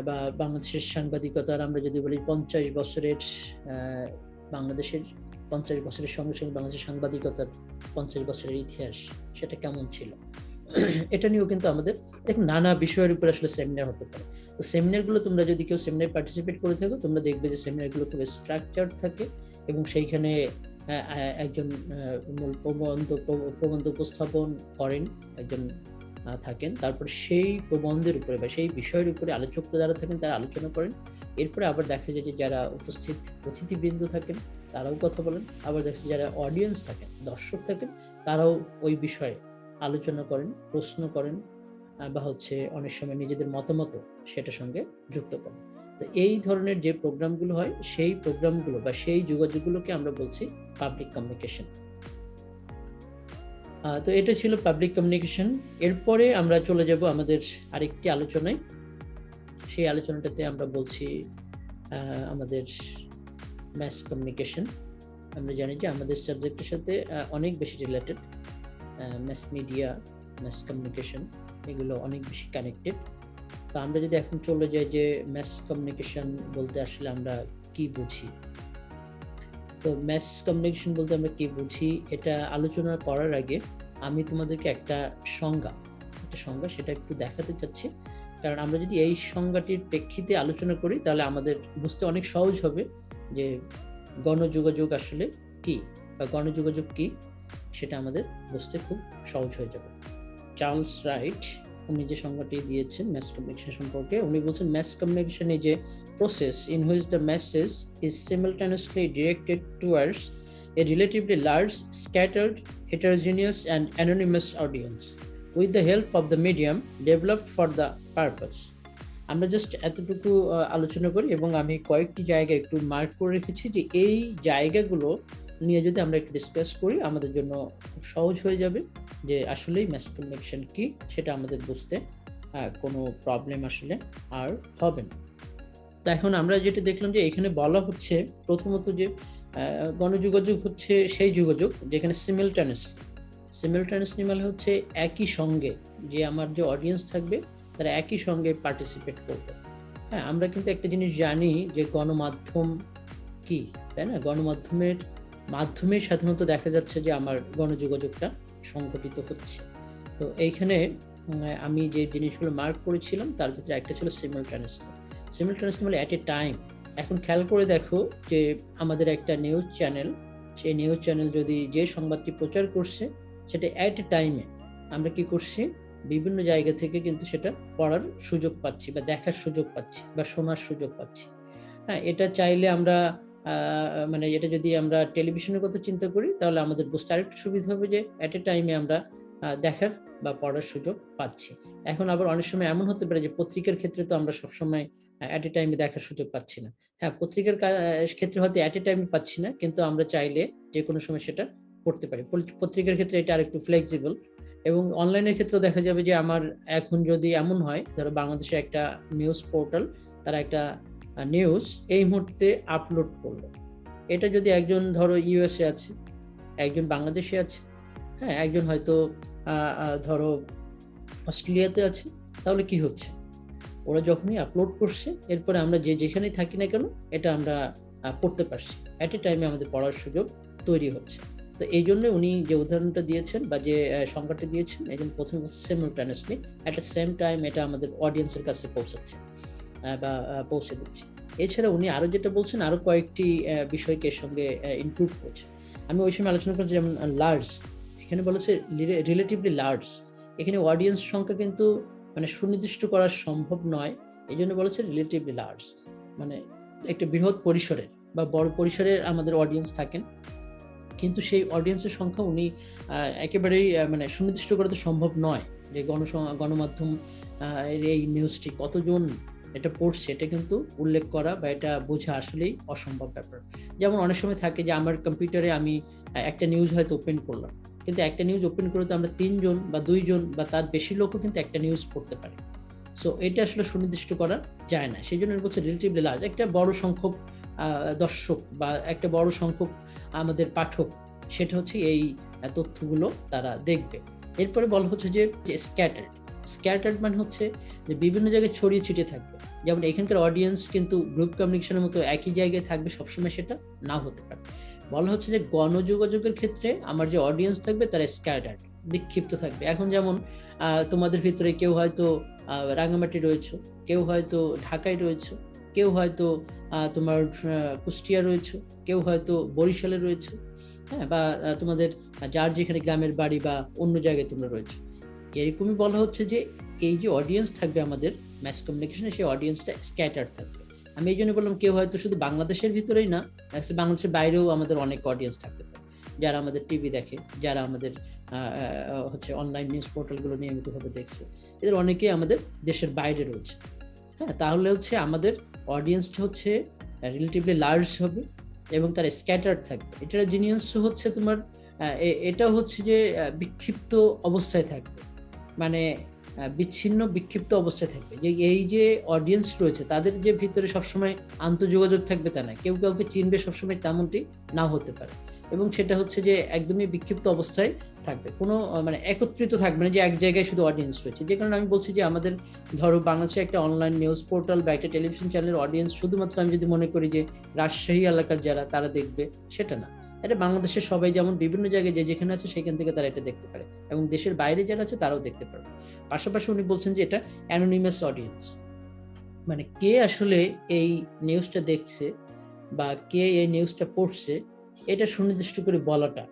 বা বাংলাদেশের সাংবাদিকতার আমরা যদি বলি 50 বছরের বাংলাদেশের 50 বছরের সঙ্গে সঙ্গে বাংলাদেশের সাংবাদিকতার 50 বছরের ইতিহাস সেটা কেমন ছিল, এটা নিয়েও কিন্তু আমাদের নানা বিষয়ের উপর আসলে সেমিনার হতে পারে। তো সেমিনারগুলো তোমরা যদি কেউ সেমিনার পার্টিসিপেট করে থাকো, তোমরা দেখবে যে সেমিনারগুলো খুব স্ট্রাকচার্ড থাকে, এবং সেইখানে একজন মূল প্রবন্ধ উপস্থাপন করেন একজন থাকেন, তারপর সেই প্রবন্ধের উপরে বা সেই বিষয়ের উপরে আলোচক যারা থাকেন তারা আলোচনা করেন। এরপরে আবার দেখা যায় যে যারা উপস্থিত অতিথিবৃন্দ থাকেন তারাও কথা বলেন, আবার দেখা যায় যারা অডিয়েন্স থাকেন, দর্শক থাকেন, তারাও ওই বিষয়ে আলোচনা করেন, প্রশ্ন করেন, বা হচ্ছে অনেক সময় নিজেদের মতামত সেটার সঙ্গে যুক্ত করেন। তো এই ধরনের যে প্রোগ্রামগুলো হয়, সেই প্রোগ্রামগুলো বা সেই যোগাযোগগুলোকে আমরা বলছি পাবলিক কমিউনিকেশন। তো এটা ছিল পাবলিক কমিউনিকেশন। এরপরে আমরা চলে যাব আমাদের আরেকটি আলোচনায়, সেই আলোচনাটাতে আমরা বলছি আমাদের ম্যাস কমিউনিকেশন। আমরা জানি যে আমাদের সাবজেক্টের সাথে অনেক বেশি related, mass media, mass communication, এগুলো অনেক বেশি কানেক্টেড। তো আমরা যদি এখন চলে যাই যে ম্যাস কমিউনিকেশন বলতে আসলে আমরা কি বুঝি, তো ম্যাস কমিউনিকেশন বলতে আমরা কি বুঝি এটা আলোচনা করার আগে আমি তোমাদেরকে একটা সংজ্ঞা সেটা একটু দেখাতে চাচ্ছি। কারণ আমরা যদি এই সংজ্ঞাটির প্রেক্ষিতে আলোচনা করি তাহলে আমাদের বুঝতে অনেক সহজ হবে যে গণযোগাযোগ আসলে কি বা গণযোগাযোগ কি, সেটা আমাদের বুঝতে খুব সহজ হয়ে যাবে। চার্লস রাইট উনি যে সংজ্ঞাটি দিয়েছেন ম্যাস কমিউনিকেশন সম্পর্কে, উনি বলছেন mass communication is a process in which the message is simultaneously directed towards a relatively large, scattered, heterogeneous and anonymous audience with the help of the medium developed for the purpose. আমরা জাস্ট এতটুকু আলোচনা করি, এবং আমি কয়েকটি জায়গায় একটু মার্ক করে রেখেছি যে এই জায়গাগুলো নিয়ে যদি আমরা একটু ডিসকাস করি, আমাদের জন্য খুব সহজ হয়ে যাবে যে আসলেই ম্যাস কমিউনিকেশন কি, সেটা আমাদের বুঝতে কোনো প্রবলেম আসলে আর হবে না। তো এখন আমরা যেটা দেখলাম যে এখানে বলা হচ্ছে প্রথমত যে গণযোগাযোগ হচ্ছে সেই যোগাযোগ যেখানে সিমিলটানেসলি মানে হচ্ছে একই সঙ্গে যে আমার যে অডিয়েন্স থাকবে তারা একই সঙ্গে পার্টিসিপেট করবে। হ্যাঁ, আমরা কিন্তু একটা জিনিস জানি যে গণমাধ্যম কি, তাই না? গণমাধ্যমের মাধ্যমে সাধারণত দেখা যাচ্ছে যে আমার গণযোগাযোগটা সংঘটিত হচ্ছে। তো এইখানে আমি যে জিনিসগুলো মার্ক করেছিলাম তার ভিতরে একটা ছিল সিমিলটানেসলি মানে অ্যাট এ টাইম। এখন খেয়াল করে দেখো যে আমাদের একটা নিউজ চ্যানেল, সেই নিউজ চ্যানেল যদি যে সংবাদটি প্রচার করছে সেটা অ্যাট এ টাইমে আমরা কি করছি, বিভিন্ন জায়গা থেকে কিন্তু সেটা পড়ার সুযোগ পাচ্ছি বা দেখার সুযোগ পাচ্ছি বা শোনার সুযোগ পাচ্ছি। হ্যাঁ, এটা চাইলে আমরা মানে এটা যদি আমরা টেলিভিশনের কথা চিন্তা করি তাহলে আমাদের বুঝতে আরেকটু সুবিধা হবে যে অ্যাট এ টাইমে আমরা দেখার বা পড়ার সুযোগ পাচ্ছি। এখন আবার অনেক সময় এমন হতে পারে যে পত্রিকার ক্ষেত্রে তো আমরা সবসময় অ্যাট এ টাইমে দেখার সুযোগ পাচ্ছি না। হ্যাঁ, পত্রিকার ক্ষেত্রে হয়তো অ্যাট এ টাইমে পাচ্ছি না, কিন্তু আমরা চাইলে যে কোনো সময় সেটা পড়তে পারি। পত্রিকার ক্ষেত্রে এটা আরেকটু ফ্লেক্সিবল। এবং অনলাইনের ক্ষেত্রেও দেখা যাবে যে আমার এখন যদি এমন হয়, ধরো বাংলাদেশে একটা নিউজ পোর্টাল, তারা একটা নিউজ এই মুহূর্তে আপলোড করলো, এটা যদি একজন ধরো ইউএসএ আছে, একজন বাংলাদেশে আছে, হ্যাঁ, একজন হয়তো ধরো অস্ট্রেলিয়াতে আছে, তাহলে কি হচ্ছে, ওরা যখনই আপলোড করছে এরপরে আমরা যে যেখানেই থাকি না কেন এটা আমরা পড়তে পারছি, অ্যাট এ টাইমে আমাদের পড়ার সুযোগ তৈরি হচ্ছে। তো এই জন্য উনি যে উদাহরণটা দিয়েছেন বা যে সংজ্ঞাটা দিয়েছেন, এই জন্য প্রথমে হচ্ছে সিমিলটানেসলি অ্যাট দ্য সেম টাইম এটা আমাদের অডিয়েন্সের কাছে পৌঁছাচ্ছে বা পৌঁছে দিচ্ছে। এছাড়া উনি আরো যেটা বলছেন, আরো কয়েকটি বিষয়কে এর সঙ্গে ইনক্লুড করছে। আমি ওই সময় আলোচনা করছি, যেমন লার্জ, এখানে বলেছে রিলেটিভলি লার্জ, এখানে অডিয়েন্স সংখ্যা কিন্তু মানে সুনির্দিষ্ট করা সম্ভব নয়, এই জন্য বলেছে রিলেটিভলি লার্জ, মানে একটা বৃহৎ পরিসরের বা বড় পরিসরের আমাদের অডিয়েন্স থাকেন, কিন্তু সেই অডিয়েন্সের সংখ্যা উনি একেবারেই মানে সুনির্দিষ্ট করা তো সম্ভব নয় যে গণমাধ্যম এই নিউজটি কতজন এটা পড়ছে, এটা কিন্তু উল্লেখ করা বা এটা বোঝা আসলেই অসম্ভব ব্যাপার। যেমন অনেক সময় থাকে যে আমার কম্পিউটারে আমি একটা নিউজ হয়তো ওপেন করলাম, কিন্তু একটা নিউজ ওপেন করে তো আমরা 3 জন বা 2 জন বা তার বেশি লোকও কিন্তু একটা নিউজ পড়তে পারে। সো এটা আসলে সুনির্দিষ্ট করা যায় না, সেই জন্য বলছে রিলেটিভলি লার্জ, একটা বড় সংখ্যক দর্শক বা একটা বড় সংখ্যক আমাদের পাঠক, সেটা হচ্ছে এই তথ্যগুলো তারা দেখবে। এরপরে বলা হচ্ছে যে স্ক্যাটার্ড মানে হচ্ছে যে বিভিন্ন জায়গায় ছড়িয়ে ছিটিয়ে থাকবে। যেমন এখানকার অডিয়েন্স কিন্তু গ্রুপ কমিউনিকেশনের মতো একই জায়গায় থাকবে সবসময়, সেটা না হতে পারে। বলা হচ্ছে যে গণযোগাযোগের ক্ষেত্রে আমার যে অডিয়েন্স থাকবে তারা স্ক্যাটার্ড, বিক্ষিপ্ত থাকবে। এখন যেমন তোমাদের ভিতরে কেউ হয়তো রাঙামাটি রয়েছে, কেউ হয়তো ঢাকায় রয়েছে, কেউ হয়তো তোমার কুষ্টিয়া রয়েছে, কেউ হয়তো বরিশালে রয়েছে, হ্যাঁ, বা তোমাদের যার যেখানে গ্রামের বাড়ি বা অন্য জায়গায় তোমরা রয়েছে। এরকমই বলা হচ্ছে যে এই যে অডিয়েন্স থাকবে আমাদের ম্যাস কমিউনিকেশনে, সেই অডিয়েন্সটা স্ক্যাটার থাকবে। আমি এই জন্য বললাম কেউ হয়তো শুধু বাংলাদেশের ভিতরেই না, বাংলাদেশের বাইরেও আমাদের অনেক অডিয়েন্স থাকতে পারে, যারা আমাদের টিভি দেখে, যারা আমাদের হচ্ছে অনলাইন নিউজ পোর্টালগুলো নিয়মিতভাবে দেখছে, এদের অনেকেই আমাদের দেশের বাইরে রয়েছে। হ্যাঁ, তাহলে হচ্ছে আমাদের অডিয়েন্সটা হচ্ছে রিলেটিভলি লার্জ হবে এবং তারা স্ক্যাটার্ড থাকবে। এটার জিনিস হচ্ছে তোমার এটা হচ্ছে যে বিক্ষিপ্ত অবস্থায় থাকবে, মানে বিচ্ছিন্ন বিক্ষিপ্ত অবস্থায় থাকবে। যে এই যে অডিয়েন্স রয়েছে তাদের যে ভিতরে সবসময় আন্তঃযোগাযোগ থাকবে তা না, কেউ কাউকে চিনবে সবসময় তেমনটি নাও হতে পারে, এবং সেটা হচ্ছে যে একদমই বিক্ষিপ্ত অবস্থায় থাকবে, কোনো মানে একত্রিত থাকবে না যে এক জায়গায় শুধু অডিয়েন্স রয়েছে। যে কারণে আমি বলছি যে আমাদের ধরো বাংলাদেশে একটা অনলাইন নিউজ পোর্টাল বা একটা টেলিভিশন চ্যানেলের অডিয়েন্স শুধুমাত্র আমি যদি মনে করি যে রাজশাহী এলাকার যারা তারা দেখবে, সেটা না। এটা বাংলাদেশের সবাই যেমন বিভিন্ন জায়গায় যে যেখানে আছে সেখান থেকে তারা এটা দেখতে পারে, এবং দেশের বাইরে যারা আছে তারাও দেখতে পারবে। পাশাপাশি উনি বলছেন যে এটা অ্যানোনিমাস অডিয়েন্স, মানে কে আসলে এই নিউজটা দেখছে বা কে এই নিউজটা পড়ছে এটা সুনির্দিষ্ট করে বলাটা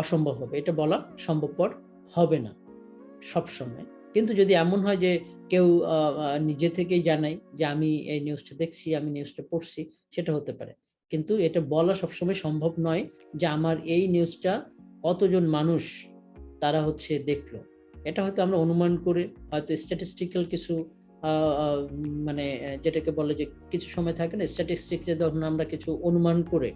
অসম্ভব হবে, এটা বলা সম্ভবপর হবে না সবসময়। কিন্তু যদি এমন হয় যে কেউ নিজে থেকেই জানায় যে আমি এই নিউজটা দেখছি, আমি নিউজটা পড়ছি, সেটা হতে পারে। কিন্তু এটা বলা সবসময় সম্ভব নয় যে আমার এই নিউজটা কতজন মানুষ তারা হচ্ছে দেখলো। এটা হয়তো আমরা অনুমান করে, হয়তো স্ট্যাটিস্টিক্যাল কিছু মানে যেটাকে বলে যে কিছু সময় থাকে না স্ট্যাটিস্টিক্সে, যখন আমরা কিছু অনুমান করে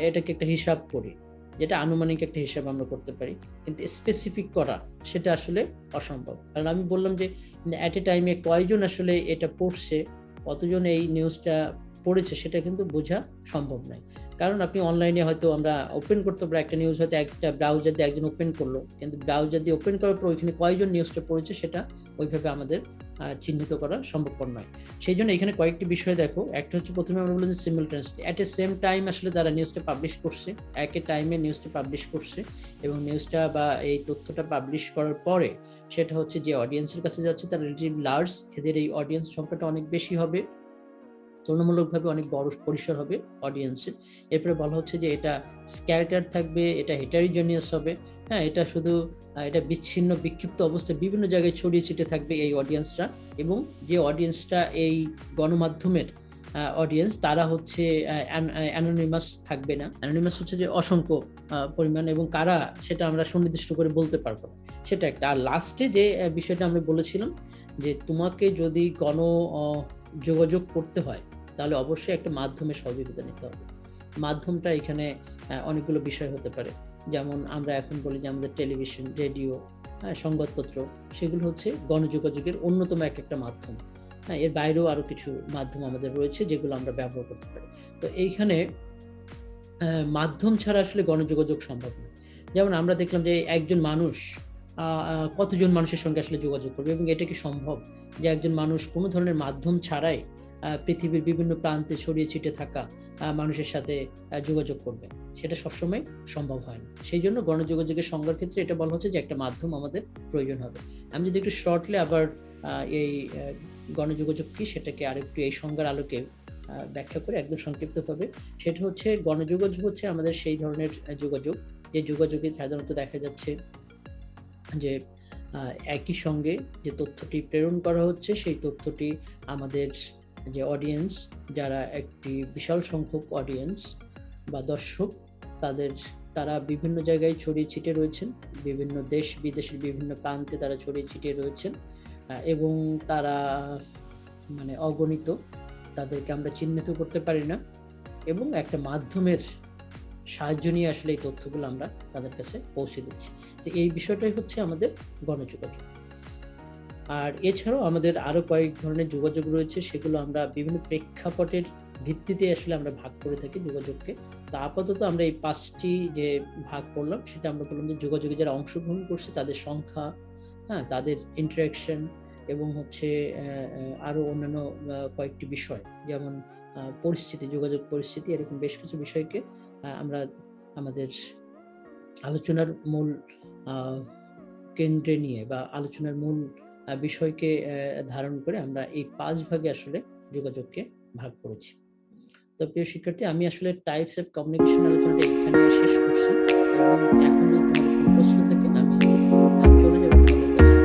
এটাকে একটা হিসাব করি, যেটা আনুমানিক একটা হিসাব আমরা করতে পারি, কিন্তু স্পেসিফিক করা সেটা আসলে অসম্ভব। কারণ আমি বললাম যে অ্যাট এ টাইমে কয়জন আসলে এটা পড়ছে, কতজন এই নিউজটা পড়েছে, সেটা কিন্তু বোঝা সম্ভব নয়। কারণ আপনি অনলাইনে হয়তো আমরা ওপেন করতে পারি একটা নিউজ, হয়তো একটা ব্রাউজার দিয়ে একজন ওপেন করলো, কিন্তু ব্রাউজার দিয়ে ওপেন করার পর ওইখানে কয়জন নিউজটা পড়েছে সেটা ওইভাবে আমাদের চিহ্নিত করা সম্ভবপর নয়। সেই জন্য এখানে কয়েকটি বিষয় দেখো। একটা হচ্ছে প্রথমে আমরা বললাম যে সিমিলটেনিয়াসলি অ্যাট এ সেম টাইম আসলে তারা নিউজটা পাবলিশ করছে, একই টাইমে নিউজটা পাবলিশ করছে, এবং নিউজটা বা এই তথ্যটা পাবলিশ করার পরে সেটা হচ্ছে যে অডিয়েন্সের কাছে যাচ্ছে তারা রিলেটিভ লার্জ, এদের এই অডিয়েন্স সংখ্যাটা অনেক বেশি হবে, তুলনামূলকভাবে অনেক বড় পরিসর হবে অডিয়েন্সের। এরপরে বলা হচ্ছে যে এটা স্ক্যাটার থাকবে, এটা হেটারিজেনিয়াস হবে, হ্যাঁ, এটা শুধু এটা বিচ্ছিন্ন বিক্ষিপ্ত অবস্থায় বিভিন্ন জায়গায় ছড়িয়ে ছিটে থাকবে এই অডিয়েন্সটা, এবং যে অডিয়েন্সটা এই গণমাধ্যমের অডিয়েন্স তারা হচ্ছে অ্যানোনিমাস থাকবে না। অ্যানোনিমাস হচ্ছে যে অসংখ্য পরিমাণ, এবং কারা সেটা আমরা সুনির্দিষ্ট করে বলতে পারবো না, সেটা একটা। আর লাস্টে যে বিষয়টা আমরা বলেছিলাম যে তোমাকে যদি যোগাযোগ করতে হয় তাহলে অবশ্যই একটা মাধ্যমের সহযোগিতা নিতে হবে। মাধ্যমটা এখানে অনেকগুলো বিষয় হতে পারে, যেমন আমরা এখন বলি যে আমাদের টেলিভিশন, রেডিও, সংবাদপত্র, সেগুলো হচ্ছে গণযোগাযোগের অন্যতম একটা মাধ্যম। হ্যাঁ, এর বাইরেও আরো কিছু মাধ্যম আমাদের রয়েছে যেগুলো আমরা ব্যবহার করতে পারি। তো এইখানে মাধ্যম ছাড়া আসলে গণযোগাযোগ সম্ভব না। যেমন আমরা দেখলাম যে একজন মানুষ কতজন মানুষের সঙ্গে আসলে যোগাযোগ করবে, এবং এটা কি সম্ভব যে একজন মানুষ কোনো ধরনের মাধ্যম ছাড়াই পৃথিবীর বিভিন্ন প্রান্তে ছড়িয়ে ছিটে থাকা মানুষের সাথে যোগাযোগ করবে? সেটা সবসময় সম্ভব হয় না। সেই জন্য গণযোগাযোগের সংজ্ঞার ক্ষেত্রে এটা বলা হচ্ছে যে একটা মাধ্যম আমাদের প্রয়োজন হবে। আমি যদি একটু শর্টলি আবার এই গণযোগাযোগ কি সেটাকে আরেকটু এই সংজ্ঞার আলোকে ব্যাখ্যা করে একদম সংক্ষিপ্তভাবে, সেটা হচ্ছে গণযোগাযোগ হচ্ছে আমাদের সেই ধরনের যোগাযোগ যে যোগাযোগে সাধারণত দেখা যাচ্ছে যে একই সঙ্গে যে তথ্যটি প্রেরণ করা হচ্ছে সেই তথ্যটি আমাদের যে অডিয়েন্স, যারা একটি বিশাল সংখ্যক অডিয়েন্স বা দর্শক, তারা বিভিন্ন জায়গায় ছড়িয়ে ছিটিয়ে রয়েছেন, বিভিন্ন দেশ বিদেশের বিভিন্ন প্রান্তে তারা ছড়িয়ে ছিটিয়ে রয়েছেন, এবং তারা মানে অগণিত, তাদেরকে আমরা চিহ্নিত করতে পারি না, এবং একটা মাধ্যমের সাহায্য নিয়ে আসলে এই তথ্যগুলো আমরা তাদের কাছে পৌঁছে দিচ্ছি। তো এই বিষয়টাই হচ্ছে আমাদের গণযোগাযোগ। আর এছাড়াও আমাদের আরো কয়েক ধরনের যোগাযোগ রয়েছে, সেগুলো আমরা বিভিন্ন প্রেক্ষাপটের ভিত্তিতে আসলে আমরা ভাগ করে থাকি যোগাযোগকে। তো আপাতত আমরা এই 5টি যে ভাগ করলাম সেটা আমরা বললাম যে যোগাযোগে যারা অংশগ্রহণ করছে তাদের সংখ্যা, হ্যাঁ, তাদের ইন্টারাকশন, এবং হচ্ছে আরো অন্যান্য কয়েকটি বিষয়, যেমন পরিস্থিতি, যোগাযোগ পরিস্থিতি, এরকম বেশ কিছু বিষয়কে আমরা আমাদের আলোচনার মূল কেন্দ্রে নিয়ে বা আলোচনার মূল বিষয়কে ধারণ করে আমরা এই 5 ভাগে আসলে যোগাযোগকে ভাগ করেছি। তো প্রিয় শিক্ষার্থী, আমি আসলে টাইপস অফ কমিউনিকেশন আলোচনাটা এখানে শেষ করছি, এবং এখন যদি তোমার কোনো প্রশ্ন থাকে আমি চলে যাব তোমাদের কাছে।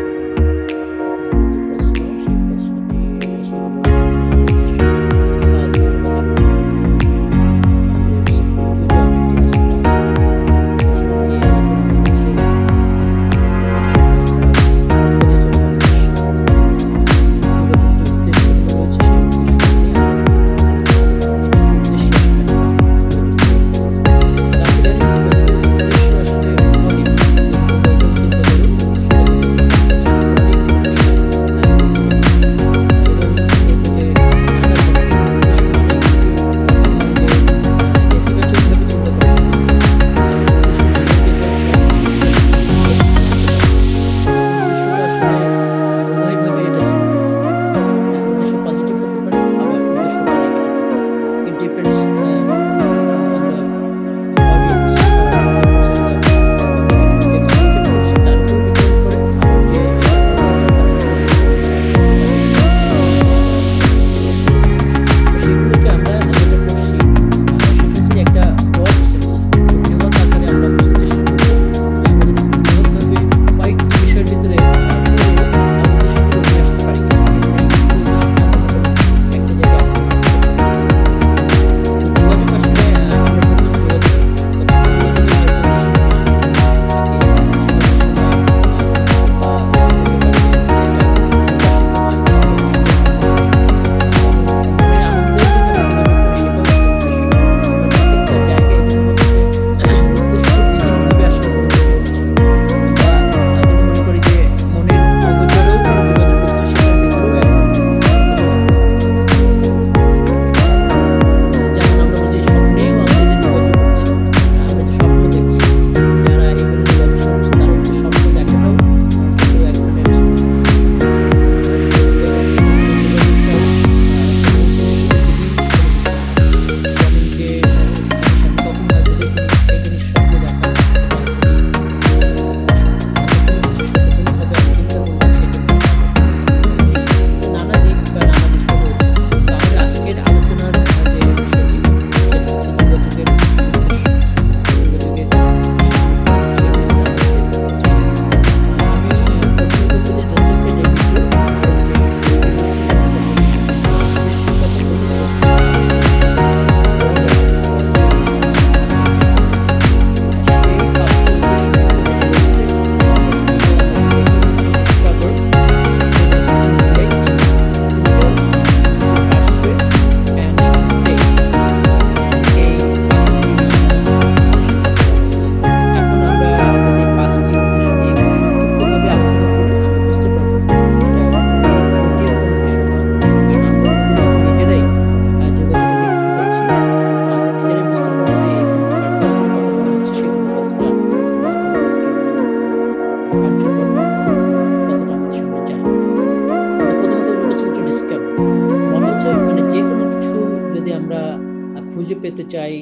খুঁজে পেতে চাই,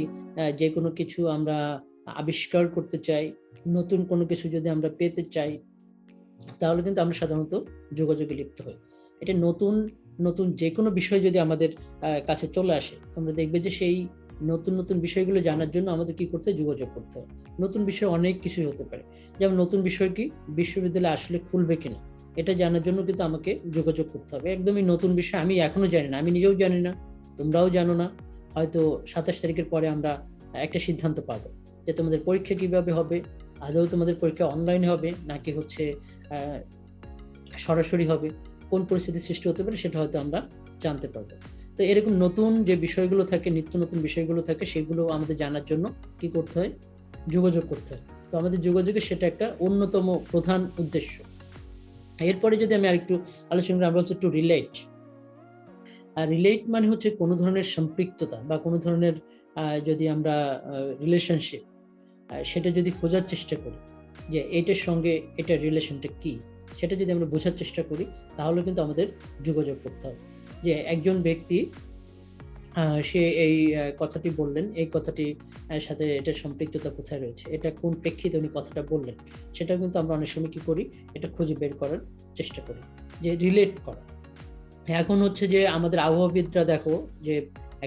যে কোনো কিছু আমরা আবিষ্কার করতে চাই, নতুন কোনো কিছু যদি আমরা পেতে চাই, তাহলে কিন্তু আমরা সাধারণত যোগাযোগে লিপ্ত হই। এটা নতুন নতুন যে কোনো বিষয় যদি আমাদের কাছে চলে আসে, তোমরা দেখবে যে সেই নতুন নতুন বিষয়গুলো জানার জন্য আমাদের কি করতে হয়? যোগাযোগ করতে হয়। নতুন বিষয় অনেক কিছুই হতে পারে। যেমন নতুন বিষয় কি, বিশ্ববিদ্যালয় আসলে খুলবে কিনা, এটা জানার জন্য কিন্তু আমাকে যোগাযোগ করতে হবে। একদমই নতুন বিষয় আমি এখনো জানি না, আমি নিজেও জানি না, তোমরাও জানো না। হয়তো 27 তারিখের পরে আমরা একটা সিদ্ধান্ত পাবো যে তোমাদের পরীক্ষা কিভাবে হবে, আদৌ তোমাদের পরীক্ষা অনলাইনে হবে নাকি হচ্ছে সরাসরি হবে, কোন পরিস্থিতির সৃষ্টি হতে পারে সেটা হয়তো আমরা জানতে পারবো। তো এরকম নতুন যে বিষয়গুলো থাকে, নিত্য নতুন বিষয়গুলো থাকে, সেগুলো আমাদের জানার জন্য কি করতে হয়? যোগাযোগ করতে হয়। তো আমাদের যোগাযোগের সেটা একটা অন্যতম প্রধান উদ্দেশ্য। এরপরে যদি আমি আরেকটু আলোচনা করি, আমরা হচ্ছে টু রিলেট। আর রিলেট মানে হচ্ছে কোনো ধরনের সম্পৃক্ততা বা কোনো ধরনের যদি আমরা রিলেশনশিপ, সেটা যদি খোঁজার চেষ্টা করি যে এটার সঙ্গে এটার রিলেশনটা কি, সেটা যদি আমরা বোঝার চেষ্টা করি, তাহলে কিন্তু আমাদের যোগাযোগ করতে হবে। যে একজন ব্যক্তি সে এই কথাটি বললেন, এই কথাটি সাথে এটার সম্পৃক্ততা কোথায় রয়েছে, এটা কোন প্রেক্ষিতে উনি কথাটা বললেন, সেটা কিন্তু আমরা অনেক সময় কি করি, এটা খুঁজে বের করার চেষ্টা করি, যে রিলেট করা। এখন হচ্ছে যে আমাদের আবহাওয়াবিদরা দেখো যে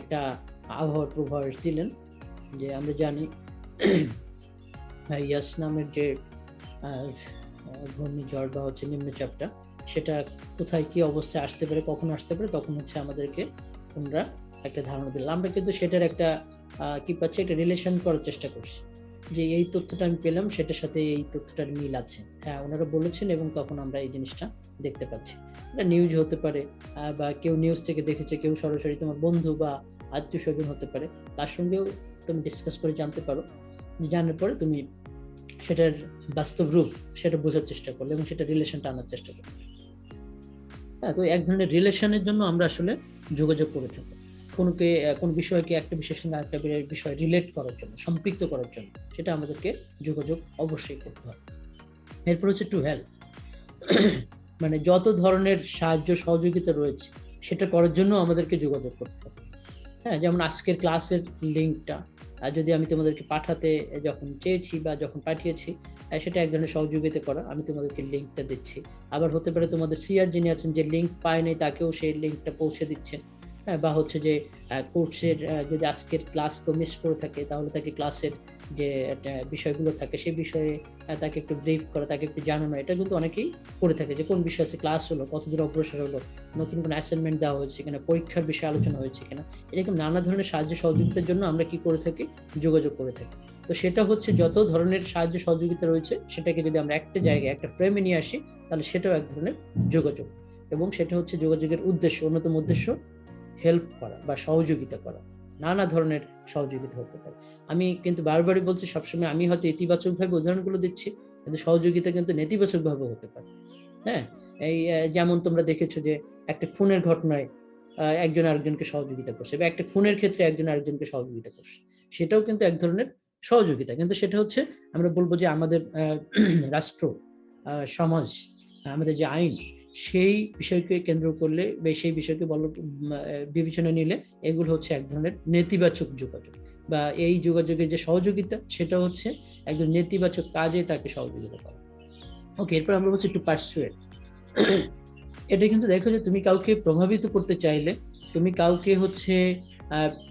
একটা আবহাওয়ার পূর্বাভাস দিলেন, যে আমরা জানি ইয়াস নামের যে ঘূর্ণিঝড় বা হচ্ছে নিম্নচাপটা, সেটা কোথায় কি অবস্থায় আসতে পারে, কখন আসতে পারে, তখন হচ্ছে আমাদেরকে তোমরা একটা ধারণা দিলাম। আমরা কিন্তু সেটার একটা কি পাচ্ছি, একটা রিলেশন করার চেষ্টা করছি, যে এই তথ্যটা আমি পেলাম সেটার সাথে এই তথ্যটার মিল আছে। হ্যাঁ, ওনারা বলেছেন এবং তখন আমরা এই জিনিসটা দেখতে পাচ্ছি। এটা নিউজ হতে পারে, বা কেউ নিউজ থেকে দেখেছে, কেউ সরাসরি তোমার বন্ধু বা আত্মীয় স্বজন হতে পারে, তার সঙ্গেও তুমি ডিসকাস করে জানতে পারো। জানার পরে তুমি সেটার বাস্তব রূপ সেটা বোঝার চেষ্টা করলে এবং সেটা রিলেশনটা আনার চেষ্টা করলে। হ্যাঁ, তো এক ধরনের রিলেশনের জন্য আমরা আসলে যোগাযোগ করে থাকি, কোন বিষয়কে একটা বিষয়ের সঙ্গে আরেকটা বিষয় রিলেট করার জন্য, সম্পৃক্ত করার জন্য, সেটা আমাদেরকে যোগাযোগ অবশ্যই করতে হবে। এরপর হচ্ছে টু হেল্প, মানে যত ধরনের সাহায্য সহযোগিতা রয়েছে সেটা করার জন্য আমাদেরকে যোগাযোগ করতে হবে। হ্যাঁ, যেমন আজকের ক্লাসের লিঙ্কটা যদি আমি তোমাদেরকে পাঠাতে যখন চেয়েছি বা যখন পাঠিয়েছি, সেটা এক ধরনের সহযোগিতা করা, আমি তোমাদেরকে লিঙ্কটা দিচ্ছি। আবার হতে পারে তোমাদের সিআর যিনি আছেন, যে লিঙ্ক পায় নাই তাকেও সেই লিঙ্কটা পৌঁছে দিচ্ছেন। হ্যাঁ, বা হচ্ছে যে কোর্সের যদি আজকের ক্লাস কেউ মিস করে থাকে, তাহলে তাকে ক্লাসের যে বিষয়গুলো থাকে সেই বিষয়ে তাকে একটু ব্রিফ করা, তাকে একটু জানানো। এটা কিন্তু অনেকেই করে থাকে, যে কোন বিষয়ে ক্লাস হলো, কতদূর অগ্রসর হলো, নতুন কোনো অ্যাসাইনমেন্ট দেওয়া হয়েছে কিনা, পরীক্ষার বিষয়ে আলোচনা হয়েছে কিনা, এরকম নানা ধরনের সাহায্য সহযোগিতার জন্য আমরা কি করে থাকি, যোগাযোগ করে থাকি। তো সেটা হচ্ছে যত ধরনের সাহায্য সহযোগিতা রয়েছে সেটাকে যদি আমরা একটা জায়গায় একটা ফ্রেমে নিয়ে আসি, তাহলে সেটাও এক ধরনের যোগাযোগ। এবং সেটা হচ্ছে যোগাযোগের উদ্দেশ্য, অন্যতম উদ্দেশ্য হেল্প করা বা সহযোগিতা করা। নানা ধরনের সহযোগিতা হতে পারে। আমি কিন্তু বারবারই বলছি, সবসময় আমি হয়তো ইতিবাচকভাবে উদাহরণগুলো দিচ্ছি, কিন্তু সহযোগিতা কিন্তু নেতিবাচকভাবে হতে পারে। হ্যাঁ, এই যেমন তোমরা দেখেছো যে একটা খুনের ঘটনায় একজন আরেকজনকে সহযোগিতা করছে, বা একটা খুনের ক্ষেত্রে একজন আরেকজনকে সহযোগিতা করছে, সেটাও কিন্তু এক ধরনের সহযোগিতা। কিন্তু সেটা হচ্ছে আমরা বলবো যে আমাদের রাষ্ট্র, সমাজ, আমাদের যে আইন, সেই বিষয়কে কেন্দ্র করলে বা সেই বিষয়কে বিবেচনা নিলে এগুলো হচ্ছে এক ধরনের নেতিবাচক যোগাযোগ, বা এই যোগাযোগের যে সহযোগিতা সেটা হচ্ছে একজন নেতিবাচক কাজে তাকে সহযোগিতা করা। ওকে, এরপর আমরা হচ্ছে টু পারসুয়েট। এটা কিন্তু দেখো যে তুমি কাউকে প্রভাবিত করতে চাইলে, তুমি কাউকে হচ্ছে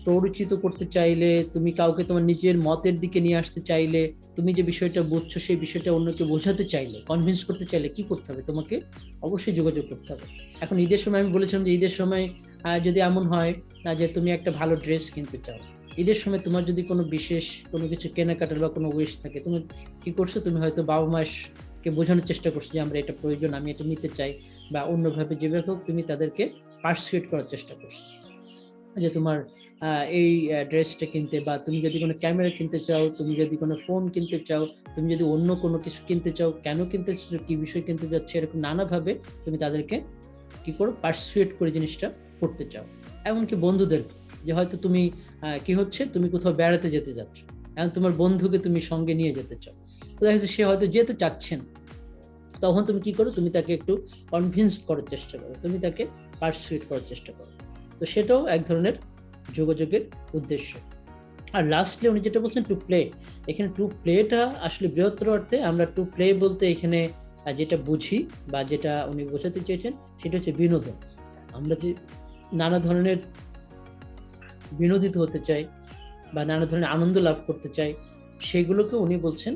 প্ররোচিত করতে চাইলে, তুমি কাউকে তোমার নিজের মতের দিকে নিয়ে আসতে চাইলে, তুমি যে বিষয়টা বুঝছো সেই বিষয়টা অন্যকে বোঝাতে চাইলে, কনভিন্স করতে চাইলে কি করতে হবে? তোমাকে অবশ্যই যোগাযোগ করতে হবে। এখন ঈদের সময় আমি বলেছিলাম যে ঈদের সময় যদি এমন হয় যে তুমি একটা ভালো ড্রেস কিনতে চাও, ঈদের সময় তোমার যদি কোনো বিশেষ কোনো কিছু কেনাকাটার বা কোনো উইশ থাকে, তুমি কি করছো? তুমি হয়তো বাবা মাকে বোঝানোর চেষ্টা করছো যে আমরা এটা প্রয়োজন, আমি এটা নিতে চাই, বা অন্যভাবে যেভাবে হোক তুমি তাদেরকে পারসুয়েট করার চেষ্টা করছো যে তোমার এই ড্রেসটা কিনতে, বা তুমি যদি কোনো ক্যামেরা কিনতে চাও, তুমি যদি কোনো ফোন কিনতে চাও, তুমি যদি অন্য কোনো কিছু কিনতে চাও, কেন কিনতে চাও, কি বিষয় কিনতে যাচ্ছে, এরকম নানাভাবে তুমি তাদেরকে কি করো, পারসুয়েট করে জিনিসটা করতে চাও। এমনকি বন্ধুদের, যে হয়তো তুমি কি হচ্ছে, তুমি কোথাও বেড়াতে যেতে যাচ্ছ, এখন তোমার বন্ধুকে তুমি সঙ্গে নিয়ে যেতে চাও, তো দেখা যাচ্ছে সে হয়তো যেতে চাচ্ছেন, তখন তুমি কি করো, তুমি তাকে একটু কনভিন্স করার চেষ্টা করো, তুমি তাকে পারসুয়েট করার চেষ্টা করো। তো সেটাও এক ধরনের যোগাযোগের উদ্দেশ্য। আর লাস্টলি উনি যেটা বলছেন টু প্লে, এখানে টু প্লেটা আসলে বৃহত্তর অর্থে আমরা টু প্লে বলতে এখানে যেটা বুঝি বা যেটা উনি বোঝাতে চেয়েছেন সেটা হচ্ছে বিনোদন। আমরা যে নানা ধরনের বিনোদিত হতে চাই বা নানা ধরনের আনন্দ লাভ করতে চাই, সেগুলোকে উনি বলছেন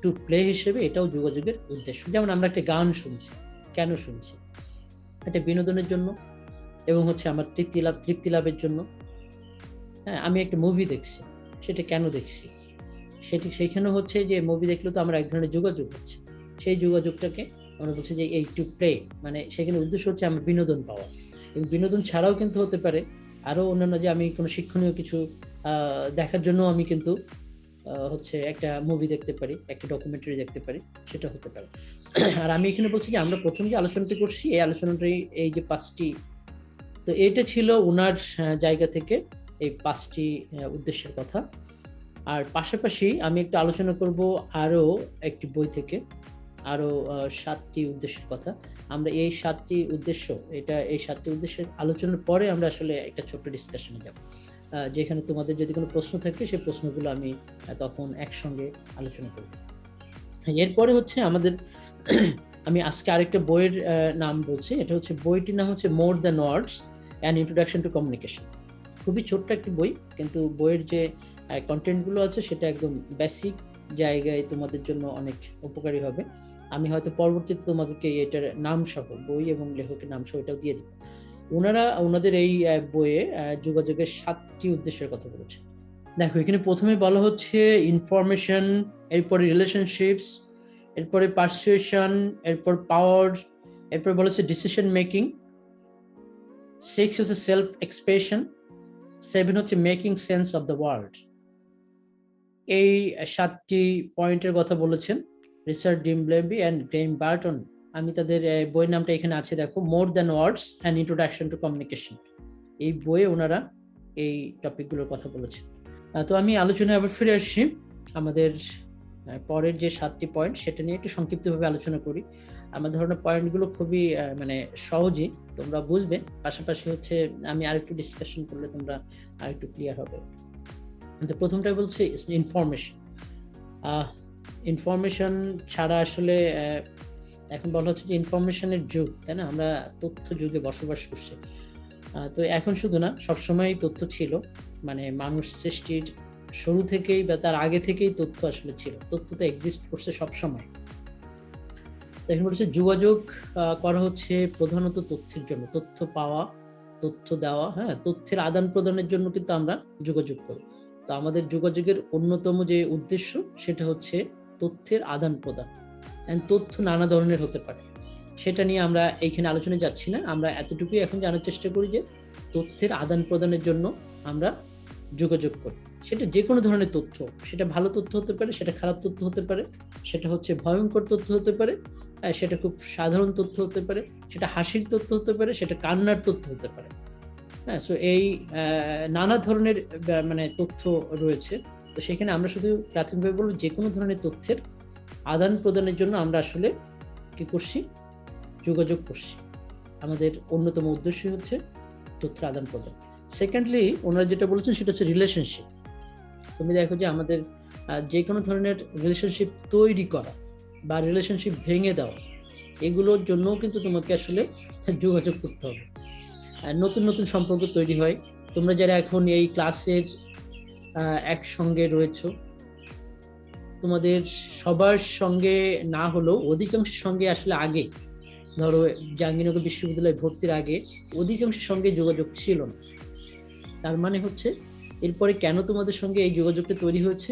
টু প্লে হিসেবে, এটাও যোগাযোগের উদ্দেশ্য। যেমন আমরা একটা গান শুনছি, কেন শুনছি? এটা বিনোদনের জন্য এবং হচ্ছে আমার তৃপ্তি লাভের জন্য। হ্যাঁ, আমি একটা মুভি দেখছি, সেটা কেন দেখছি? সেইখানে হচ্ছে যে মুভি দেখলে তো আমার এক ধরনের যোগাযোগ হচ্ছে, সেই যোগাযোগটাকে আমরা বলছি যে এই টু প্লে, মানে সেখানে উদ্দেশ্য হচ্ছে আমার বিনোদন পাওয়া। এবং বিনোদন ছাড়াও কিন্তু হতে পারে আরো অন্যান্য, যে আমি কোনো শিক্ষণীয় কিছু দেখার জন্য আমি কিন্তু হচ্ছে একটা মুভি দেখতে পারি, একটা ডকুমেন্টারি দেখতে পারি, সেটা হতে পারে। আর আমি এখানে বলছি যে আমরা প্রথম যে আলোচনাটি করছি, এই আলোচনাটাই এই যে 5টি, তো এটা ছিল ওনার জায়গা থেকে এই 5টি উদ্দেশ্যের কথা। আর পাশাপাশি আমি একটু আলোচনা করব আরো একটি বই থেকে আরো 7টি উদ্দেশ্যের কথা। আমরা এই 7টি উদ্দেশ্য, এই 7টি উদ্দেশ্যের আলোচনার পরে আমরা আসলে একটা ছোট্ট ডিসকাশনে যাব, যেখানে তোমাদের যদি কোনো প্রশ্ন থাকে সেই প্রশ্নগুলো আমি তখন একসঙ্গে আলোচনা করব। এরপরে হচ্ছে আমাদের আমি আজকে আরেকটা বইয়ের নাম বলছি। এটা হচ্ছে, বইটির নাম হচ্ছে more than words an introduction to communication. খুবই ছোট্ট একটি বই, কিন্তু বইয়ের যে কন্টেন্টগুলো আছে সেটা একদম বেসিক জায়গায় তোমাদের জন্য অনেক উপকারী হবে। আমি হয়তো পরবর্তীতে তোমাদেরকে এটার নাম সহ, বই এবং লেখকের নাম সহ এটাও দিয়ে দিব। ওনাদের এই বইয়ে যোগাযোগের 7টি উদ্দেশ্যের কথা বলেছে। দেখো, এখানে প্রথমে বলা হচ্ছে ইনফরমেশন, এরপরে রিলেশনশিপস, এরপরে পারসুয়েশন, এরপর পাওয়ার, এরপর বলা হচ্ছে ডিসিশন মেকিং, 6 হচ্ছে সেলফ এক্সপ্রেশন, 7 হচ্ছে making sense of the world. এই 7টি পয়েন্টের কথা বলেছেন রিচার্ড ডিমব্লেবি অ্যান্ড গ্রেইম বার্টন। আমি তাদের বইয়ের নামটা এখানে আছে, দেখো, more than words an introduction to communication. এই বইয়ে ওনারা এই টপিকগুলোর কথা বলেছেন। তো আমি আলোচনায় আবার ফিরে আসছি। আমাদের পরের যে 7টি পয়েন্ট সেটা নিয়ে একটু সংক্ষিপ্তভাবে আলোচনা করি। আমার ধরনের পয়েন্টগুলো খুবই মানে সহজই তোমরা বুঝবে, পাশাপাশি হচ্ছে আমি আরেকটু ডিসকাশন করলে তোমরা আরেকটু ক্লিয়ার হবে। তো প্রথমটা বলছে ইনফরমেশন। ইনফরমেশন ছাড়া আসলে এখন বলা হচ্ছে যে ইনফরমেশনের যুগ, তাই না? আমরা তথ্য যুগে বসবাস করছি। তো এখন শুধু না, সবসময় তথ্য ছিল, মানে মানুষ সৃষ্টির শুরু থেকেই বা তার আগে থেকেই তথ্য আসলে ছিল, তথ্য তো এক্সিস্ট করছে সবসময়। এখন বলছে যোগাযোগ করা হচ্ছে প্রধানত তথ্যের জন্য, তথ্য পাওয়া, তথ্য দেওয়া, হ্যাঁ, তথ্যের আদান প্রদানের জন্য কিন্তু আমরা যোগাযোগ করি। তো আমাদের যোগাযোগের অন্যতম যে উদ্দেশ্য সেটা হচ্ছে তথ্যের আদান প্রদান। তথ্য নানা ধরনের হতে পারে, সেটা নিয়ে আমরা এইখানে আলোচনায় যাচ্ছি না। আমরা এতটুকুই এখন জানার চেষ্টা করি যে তথ্যের আদান প্রদানের জন্য আমরা যোগাযোগ করি। সেটা যে কোনো ধরনের তথ্য, সেটা ভালো তথ্য হতে পারে, সেটা খারাপ তথ্য হতে পারে, সেটা হচ্ছে ভয়ঙ্কর তথ্য হতে পারে, সেটা খুব সাধারণ তথ্য হতে পারে, সেটা হাসির তথ্য হতে পারে, সেটা কান্নার তথ্য হতে পারে। হ্যাঁ, সো এই নানা ধরনের মানে তথ্য রয়েছে। তো সেখানে আমরা শুধু প্রাথমিকভাবে বলবো যে কোনো ধরনের তথ্যের আদান প্রদানের জন্য আমরা আসলে কি করছি? যোগাযোগ করছি। আমাদের অন্যতম উদ্দেশ্য হচ্ছে তথ্যের আদান প্রদান। সেকেন্ডলি ওনারা যেটা বলেছেন সেটা হচ্ছে রিলেশনশিপ। তুমি দেখো যে আমাদের যে কোনো ধরনের রিলেশনশিপ তৈরি করা বা রিলেশনশিপ ভেঙে দেওয়া, এগুলোর জন্যও কিন্তু তোমাকে আসলে যোগাযোগ করতে হবে। নতুন নতুন সম্পর্ক তৈরি হয়। তোমরা যারা এখন এই ক্লাসের একসঙ্গে রয়েছো, তোমাদের সবার সঙ্গে না হলেও অধিকাংশের সঙ্গে আসলে আগে, ধরো জাহাঙ্গীরনগর বিশ্ববিদ্যালয়ে ভর্তির আগে অধিকাংশের সঙ্গে যোগাযোগ ছিল না। তার মানে হচ্ছে এরপরে কেন তোমাদের সঙ্গে এই যোগাযোগটা তৈরি হয়েছে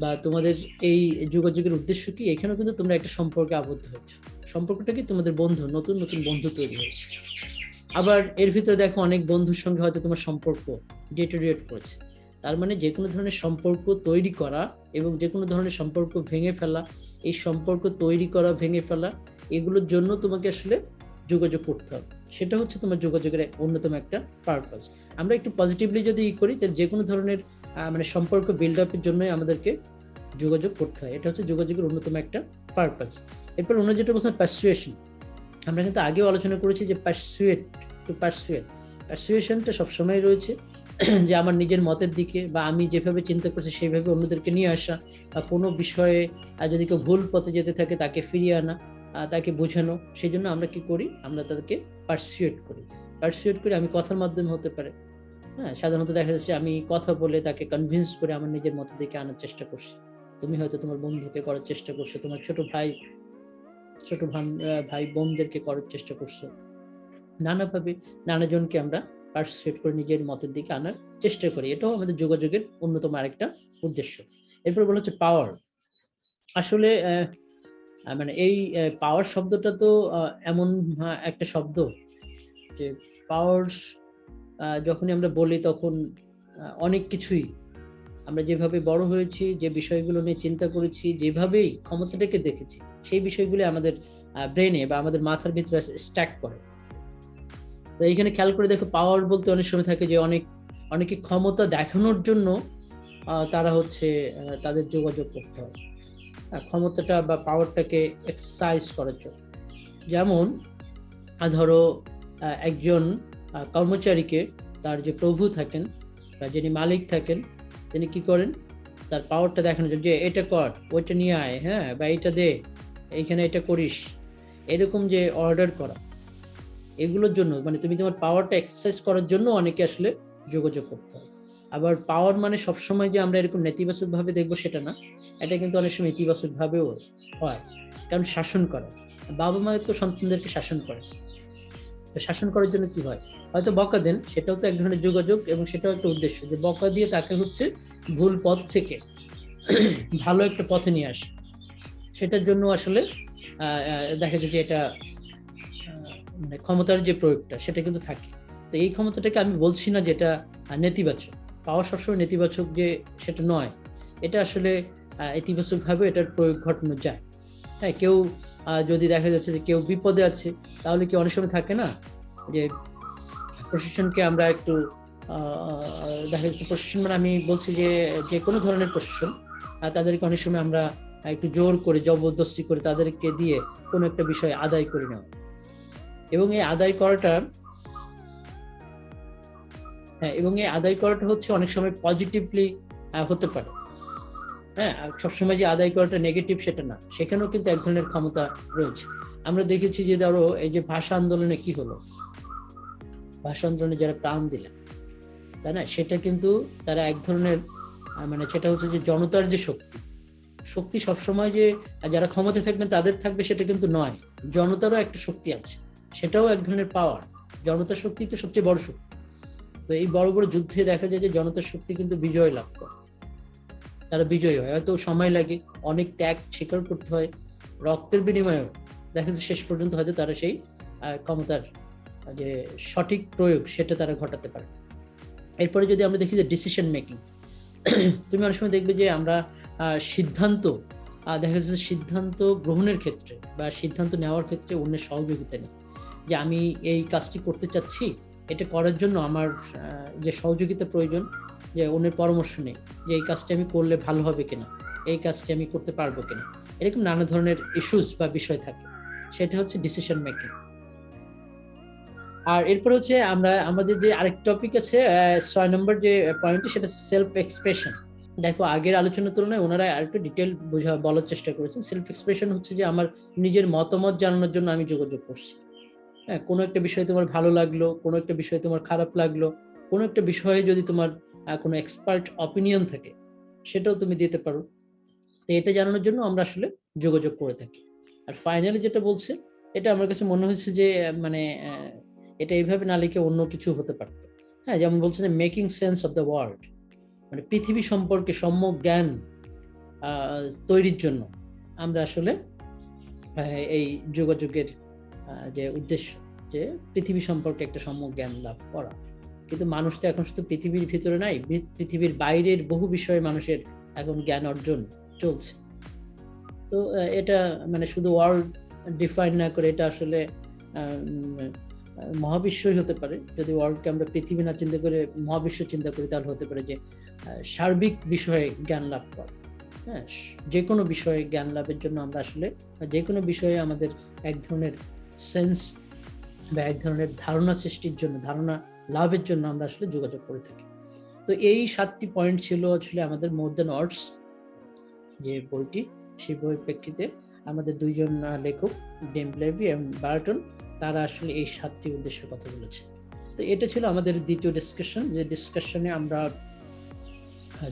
বা তোমাদের এই যোগাযোগের উদ্দেশ্য কি? এখানেও কিন্তু তোমরা একটা সম্পর্কে আবদ্ধ হচ্ছে। সম্পর্কটা কি? তোমাদের বন্ধু, নতুন নতুন বন্ধু তৈরি হয়েছে। আবার এর ভিতরে দেখো অনেক বন্ধুর সঙ্গে হয়তো তোমার সম্পর্ক ডিটেরিয়েট করেছে। তার মানে যে কোনো ধরনের সম্পর্ক তৈরি করা এবং যে কোনো ধরনের সম্পর্ক ভেঙে ফেলা, এই সম্পর্ক তৈরি করা, ভেঙে ফেলা, এগুলোর জন্য তোমাকে আসলে যোগাযোগ করতে হবে। সেটা হচ্ছে তোমার যোগাযোগের অন্যতম একটা পারপাস। আমরা একটু পজিটিভলি যদি করি, তাহলে যে কোনো ধরনের মানে সম্পর্ক বিল্ড আপের জন্যই আমাদেরকে যোগাযোগ করতে হয়। এটা হচ্ছে যোগাযোগের অন্যতম একটা পারপাস। এরপর অন্য যেটা বলছেন পারসুয়েশন। আমরা কিন্তু আগেও আলোচনা করেছি যে পারসুয়েশনটা সবসময় রয়েছে, যে আমার নিজের মতের দিকে বা আমি যেভাবে চিন্তা করছি সেইভাবে অন্যদেরকে নিয়ে আসা, বা কোনো বিষয়ে যদি কেউ ভুল পথে যেতে থাকে তাকে ফিরিয়ে আনা, তাকে বোঝানো। সেই জন্য আমরা কি করি, আমরা তাদেরকে পারসুয়েট করি। আমি কথার মাধ্যমে হতে পারে, হ্যাঁ, সাধারণত দেখা যাচ্ছে আমি কথা বলে তাকে কনভিন্স করে আমার নিজের মতের দিকে আনার চেষ্টা করছি। তুমি হয়তো তোমার বন্ধুকে করার চেষ্টা করছো, তোমার ছোট ভাই বোনদেরকে করার চেষ্টা করছো, নানাভাবে নানাজনকে আমরা পারসুয়েট করে নিজের মতের দিকে আনার চেষ্টা করি। এটাও আমাদের যোগাযোগের অন্যতম আরেকটা উদ্দেশ্য। এরপর বলা হচ্ছে পাওয়ার। আসলে মানে এই পাওয়ার শব্দটা তো এমন একটা শব্দ যে পাওয়ার যখনই আমরা বলি তখন অনেক কিছুই, আমরা যেভাবে বড় হয়েছি, যে বিষয়গুলো নিয়ে চিন্তা করেছি, যেভাবেই ক্ষমতাটাকে দেখেছি, সেই বিষয়গুলো আমাদের ব্রেনে বা আমাদের মাথার ভিতরে স্ট্যাক করে। তো এইখানে খেয়াল করে দেখো, পাওয়ার বলতে অনেক সময় থাকে যে অনেকে ক্ষমতা দেখানোর জন্য তারা হচ্ছে তাদের যোগাযোগ করতে হয় ক্ষমতাটা বা পাওয়ারটাকে এক্সারসাইজ করার জন্য। যেমন ধরো একজন কর্মচারীকে তার যে প্রভু থাকেন বা যিনি মালিক থাকেন, তিনি কি করেন, তার পাওয়ারটা দেখানোর জন্য যে এটা কর, ওইটা নিয়ে আয়, হ্যাঁ, বা এইটা দে, এইখানে এটা করিস, এরকম যে অর্ডার করা, এগুলোর জন্য মানে তুমি তোমার পাওয়ারটা এক্সারসাইজ করার জন্য অনেকে আসলে যোগাযোগ করতে হয়। আবার পাওয়ার মানে সবসময় যে আমরা এরকম নেতিবাচক ভাবে দেখবো সেটা না, এটা কিন্তু অনেক সময় ইতিবাচক ভাবেও হয়। কারণ শাসন করা, বাবা মা তো সন্তানদেরকে শাসন করে, শাসন করার জন্য কি হয়, হয়তো বকা দেন, সেটাও তো এক ধরনের যোগাযোগ, এবং সেটাও একটা উদ্দেশ্য যে বকা দিয়ে তাকে হচ্ছে ভুল পথ থেকে ভালো একটা পথে নিয়ে আসে। সেটার জন্য আসলে দেখা যায় যে এটা মানে ক্ষমতার যে প্রয়োগটা সেটা কিন্তু থাকে। তো এই ক্ষমতাটাকে আমি বলছি না যেটা নেতিবাচক, পাওয়ার সবসময় নেতিবাচক যে সেটা নয়, এটা আসলে ইতিবাচক ভাবে এটার প্রয়োগ ঘটানো যায়। হ্যাঁ, কেউ যদি দেখা যাচ্ছে যে কেউ বিপদে আছে, তাহলে কি অনেক সময় থাকে না যে প্রশাসনকে আমরা একটু দেখা যাচ্ছে, প্রশাসন মানে আমি বলছি যে যে কোনো ধরনের প্রশাসন, তাদেরকে অনেক সময় আমরা একটু জোর করে জবরদস্তি করে তাদেরকে দিয়ে কোনো একটা বিষয় আদায় করে নেওয়া, এবং এই আদায় করাটা হচ্ছে অনেক সময় পজিটিভলি হতে পারে। হ্যাঁ, সবসময় যে আদায় করাটা নেগেটিভ সেটা না, সেখানেও কিন্তু এক ধরনের ক্ষমতা রয়েছে। আমরা দেখেছি যে ধরো এই যে ভাষা আন্দোলনে কি হলো, ভাষা আন্দোলনে যারা প্রাণ দিলেন, তাই না, সেটা কিন্তু তারা এক ধরনের মানে সেটা হচ্ছে যে জনতার যে শক্তি সবসময় যে যারা ক্ষমতায় থাকবেন তাদের থাকবে সেটা কিন্তু নয়, জনতারও একটা শক্তি আছে, সেটাও এক ধরনের পাওয়ার। জনতার শক্তি তো সবচেয়ে বড় শক্তি। তো এই বড় বড় যুদ্ধে দেখা যায় যে জনতার শক্তি কিন্তু বিজয় লাভ করে, তারা বিজয়ী হয়, হয়তো সময় লাগে, অনেক ত্যাগ স্বীকার করতে হয়, রক্তের বিনিময়েও দেখা যায় শেষ পর্যন্ত হয়তো তারা সেই ক্ষমতার যে সঠিক প্রয়োগ সেটা তারা ঘটাতে পারে। এরপরে যদি আমরা দেখি যে ডিসিশন মেকিং, তুমি অনেক সময় দেখবে যে আমরা সিদ্ধান্ত দেখা যাচ্ছে সিদ্ধান্ত গ্রহণের ক্ষেত্রে বা সিদ্ধান্ত নেওয়ার ক্ষেত্রে অন্যের সহযোগিতা নেই, যে আমি এই কাজটি করতে চাচ্ছি, এটা করার জন্য আমার যে সহযোগিতা প্রয়োজন, যে অন্যের পরামর্শ নেই যে এই কাজটি আমি করলে ভালো হবে কিনা, এই কাজটি আমি করতে পারবো কিনা, এরকম নানা ধরনের ইস্যুস বা বিষয় থাকে, সেটা হচ্ছে ডিসিশন মেকিং। আর এরপর হচ্ছে আমাদের যে আরেক টপিক আছে 6 নম্বর যে পয়েন্টটি, সেটা সেলফ এক্সপ্রেশন। দেখো আগের আলোচনার তুলনায় ওনারা আরেকটু ডিটেল বলার চেষ্টা করেছেন। সেলফ এক্সপ্রেশন হচ্ছে যে আমার নিজের মতামত জানানোর জন্য আমি যোগাযোগ করছি। হ্যাঁ, কোনো একটা বিষয় তোমার ভালো লাগলো, কোনো একটা বিষয় তোমার খারাপ লাগলো, কোনো একটা বিষয়ে যদি তোমার কোনো এক্সপার্ট অপিনিয়ন থাকে, সেটাও তুমি দিতে পারো। তো এটা জানানোর জন্য আমরা আসলে যোগাযোগ করে থাকি। আর ফাইনালি যেটা বলছে, এটা আমার কাছে মনে হয়েছে যে মানে এটা এইভাবে না লিখে অন্য কিছু হতে পারত। হ্যাঁ, যেমন বলছে যে making sense of the world, মানে পৃথিবী সম্পর্কে সম্যক জ্ঞান তৈরির জন্য আমরা আসলে এই যোগাযোগের যে উদ্দেশ্য, যে পৃথিবী সম্পর্কে একটা সম্যক জ্ঞান লাভ করা। কিন্তু মানুষ তো এখন শুধু পৃথিবীর ভিতরে নাই, পৃথিবীর বাইরের বহু বিষয়ে মানুষের এখন জ্ঞান অর্জন চলছে। তো এটা মানে শুধু ওয়ার্ল্ড ডিফাইন না করে এটা আসলে মহাবিশ্বই হতে পারে। যদি ওয়ার্ল্ডকে আমরা পৃথিবী না চিন্তা করে মহাবিশ্ব চিন্তা করি, তাহলে হতে পারে যে সার্বিক বিষয়ে জ্ঞান লাভ করা। হ্যাঁ, যে কোনো বিষয়ে জ্ঞান লাভের জন্য আমরা আসলে যে কোনো বিষয়ে আমাদের এক ধরনের সেন্স বা এক ধরনের ধারণা সৃষ্টির জন্য, ধারণা লাভের জন্য আমরা আসলে যোগাযোগ করে থাকি। তো এই 7টি পয়েন্ট ছিল আসলে আমাদের মোর দ্যান ওয়ার্ডস যে বইটি, সেই বইয়ের প্রেক্ষিতে আমাদের দুইজন লেখক ডেম লেভি এবং বার্টন, তারা আসলে এই 7টি উদ্দেশ্যের কথা বলেছে। তো এটা ছিল আমাদের দ্বিতীয় ডিসকাশন, যে ডিসকাশনে আমরা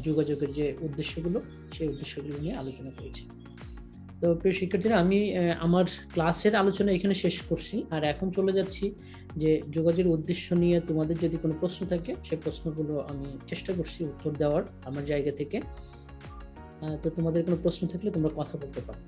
যোগাযোগের যে উদ্দেশ্যগুলো, সেই উদ্দেশ্যগুলো নিয়ে আলোচনা করেছি। তো প্রিয় শিক্ষার্থীরা, আমি আমার ক্লাসের আলোচনা এখানে শেষ করছি, আর এখন চলে যাচ্ছি যে যোগাযোগের উদ্দেশ্য নিয়ে তোমাদের যদি কোনো প্রশ্ন থাকে, সেই প্রশ্নগুলো আমি চেষ্টা করছি উত্তর দেওয়ার আমার জায়গা থেকে। তো তোমাদের কোনো প্রশ্ন থাকলে তোমরা কথা বলতে পারো।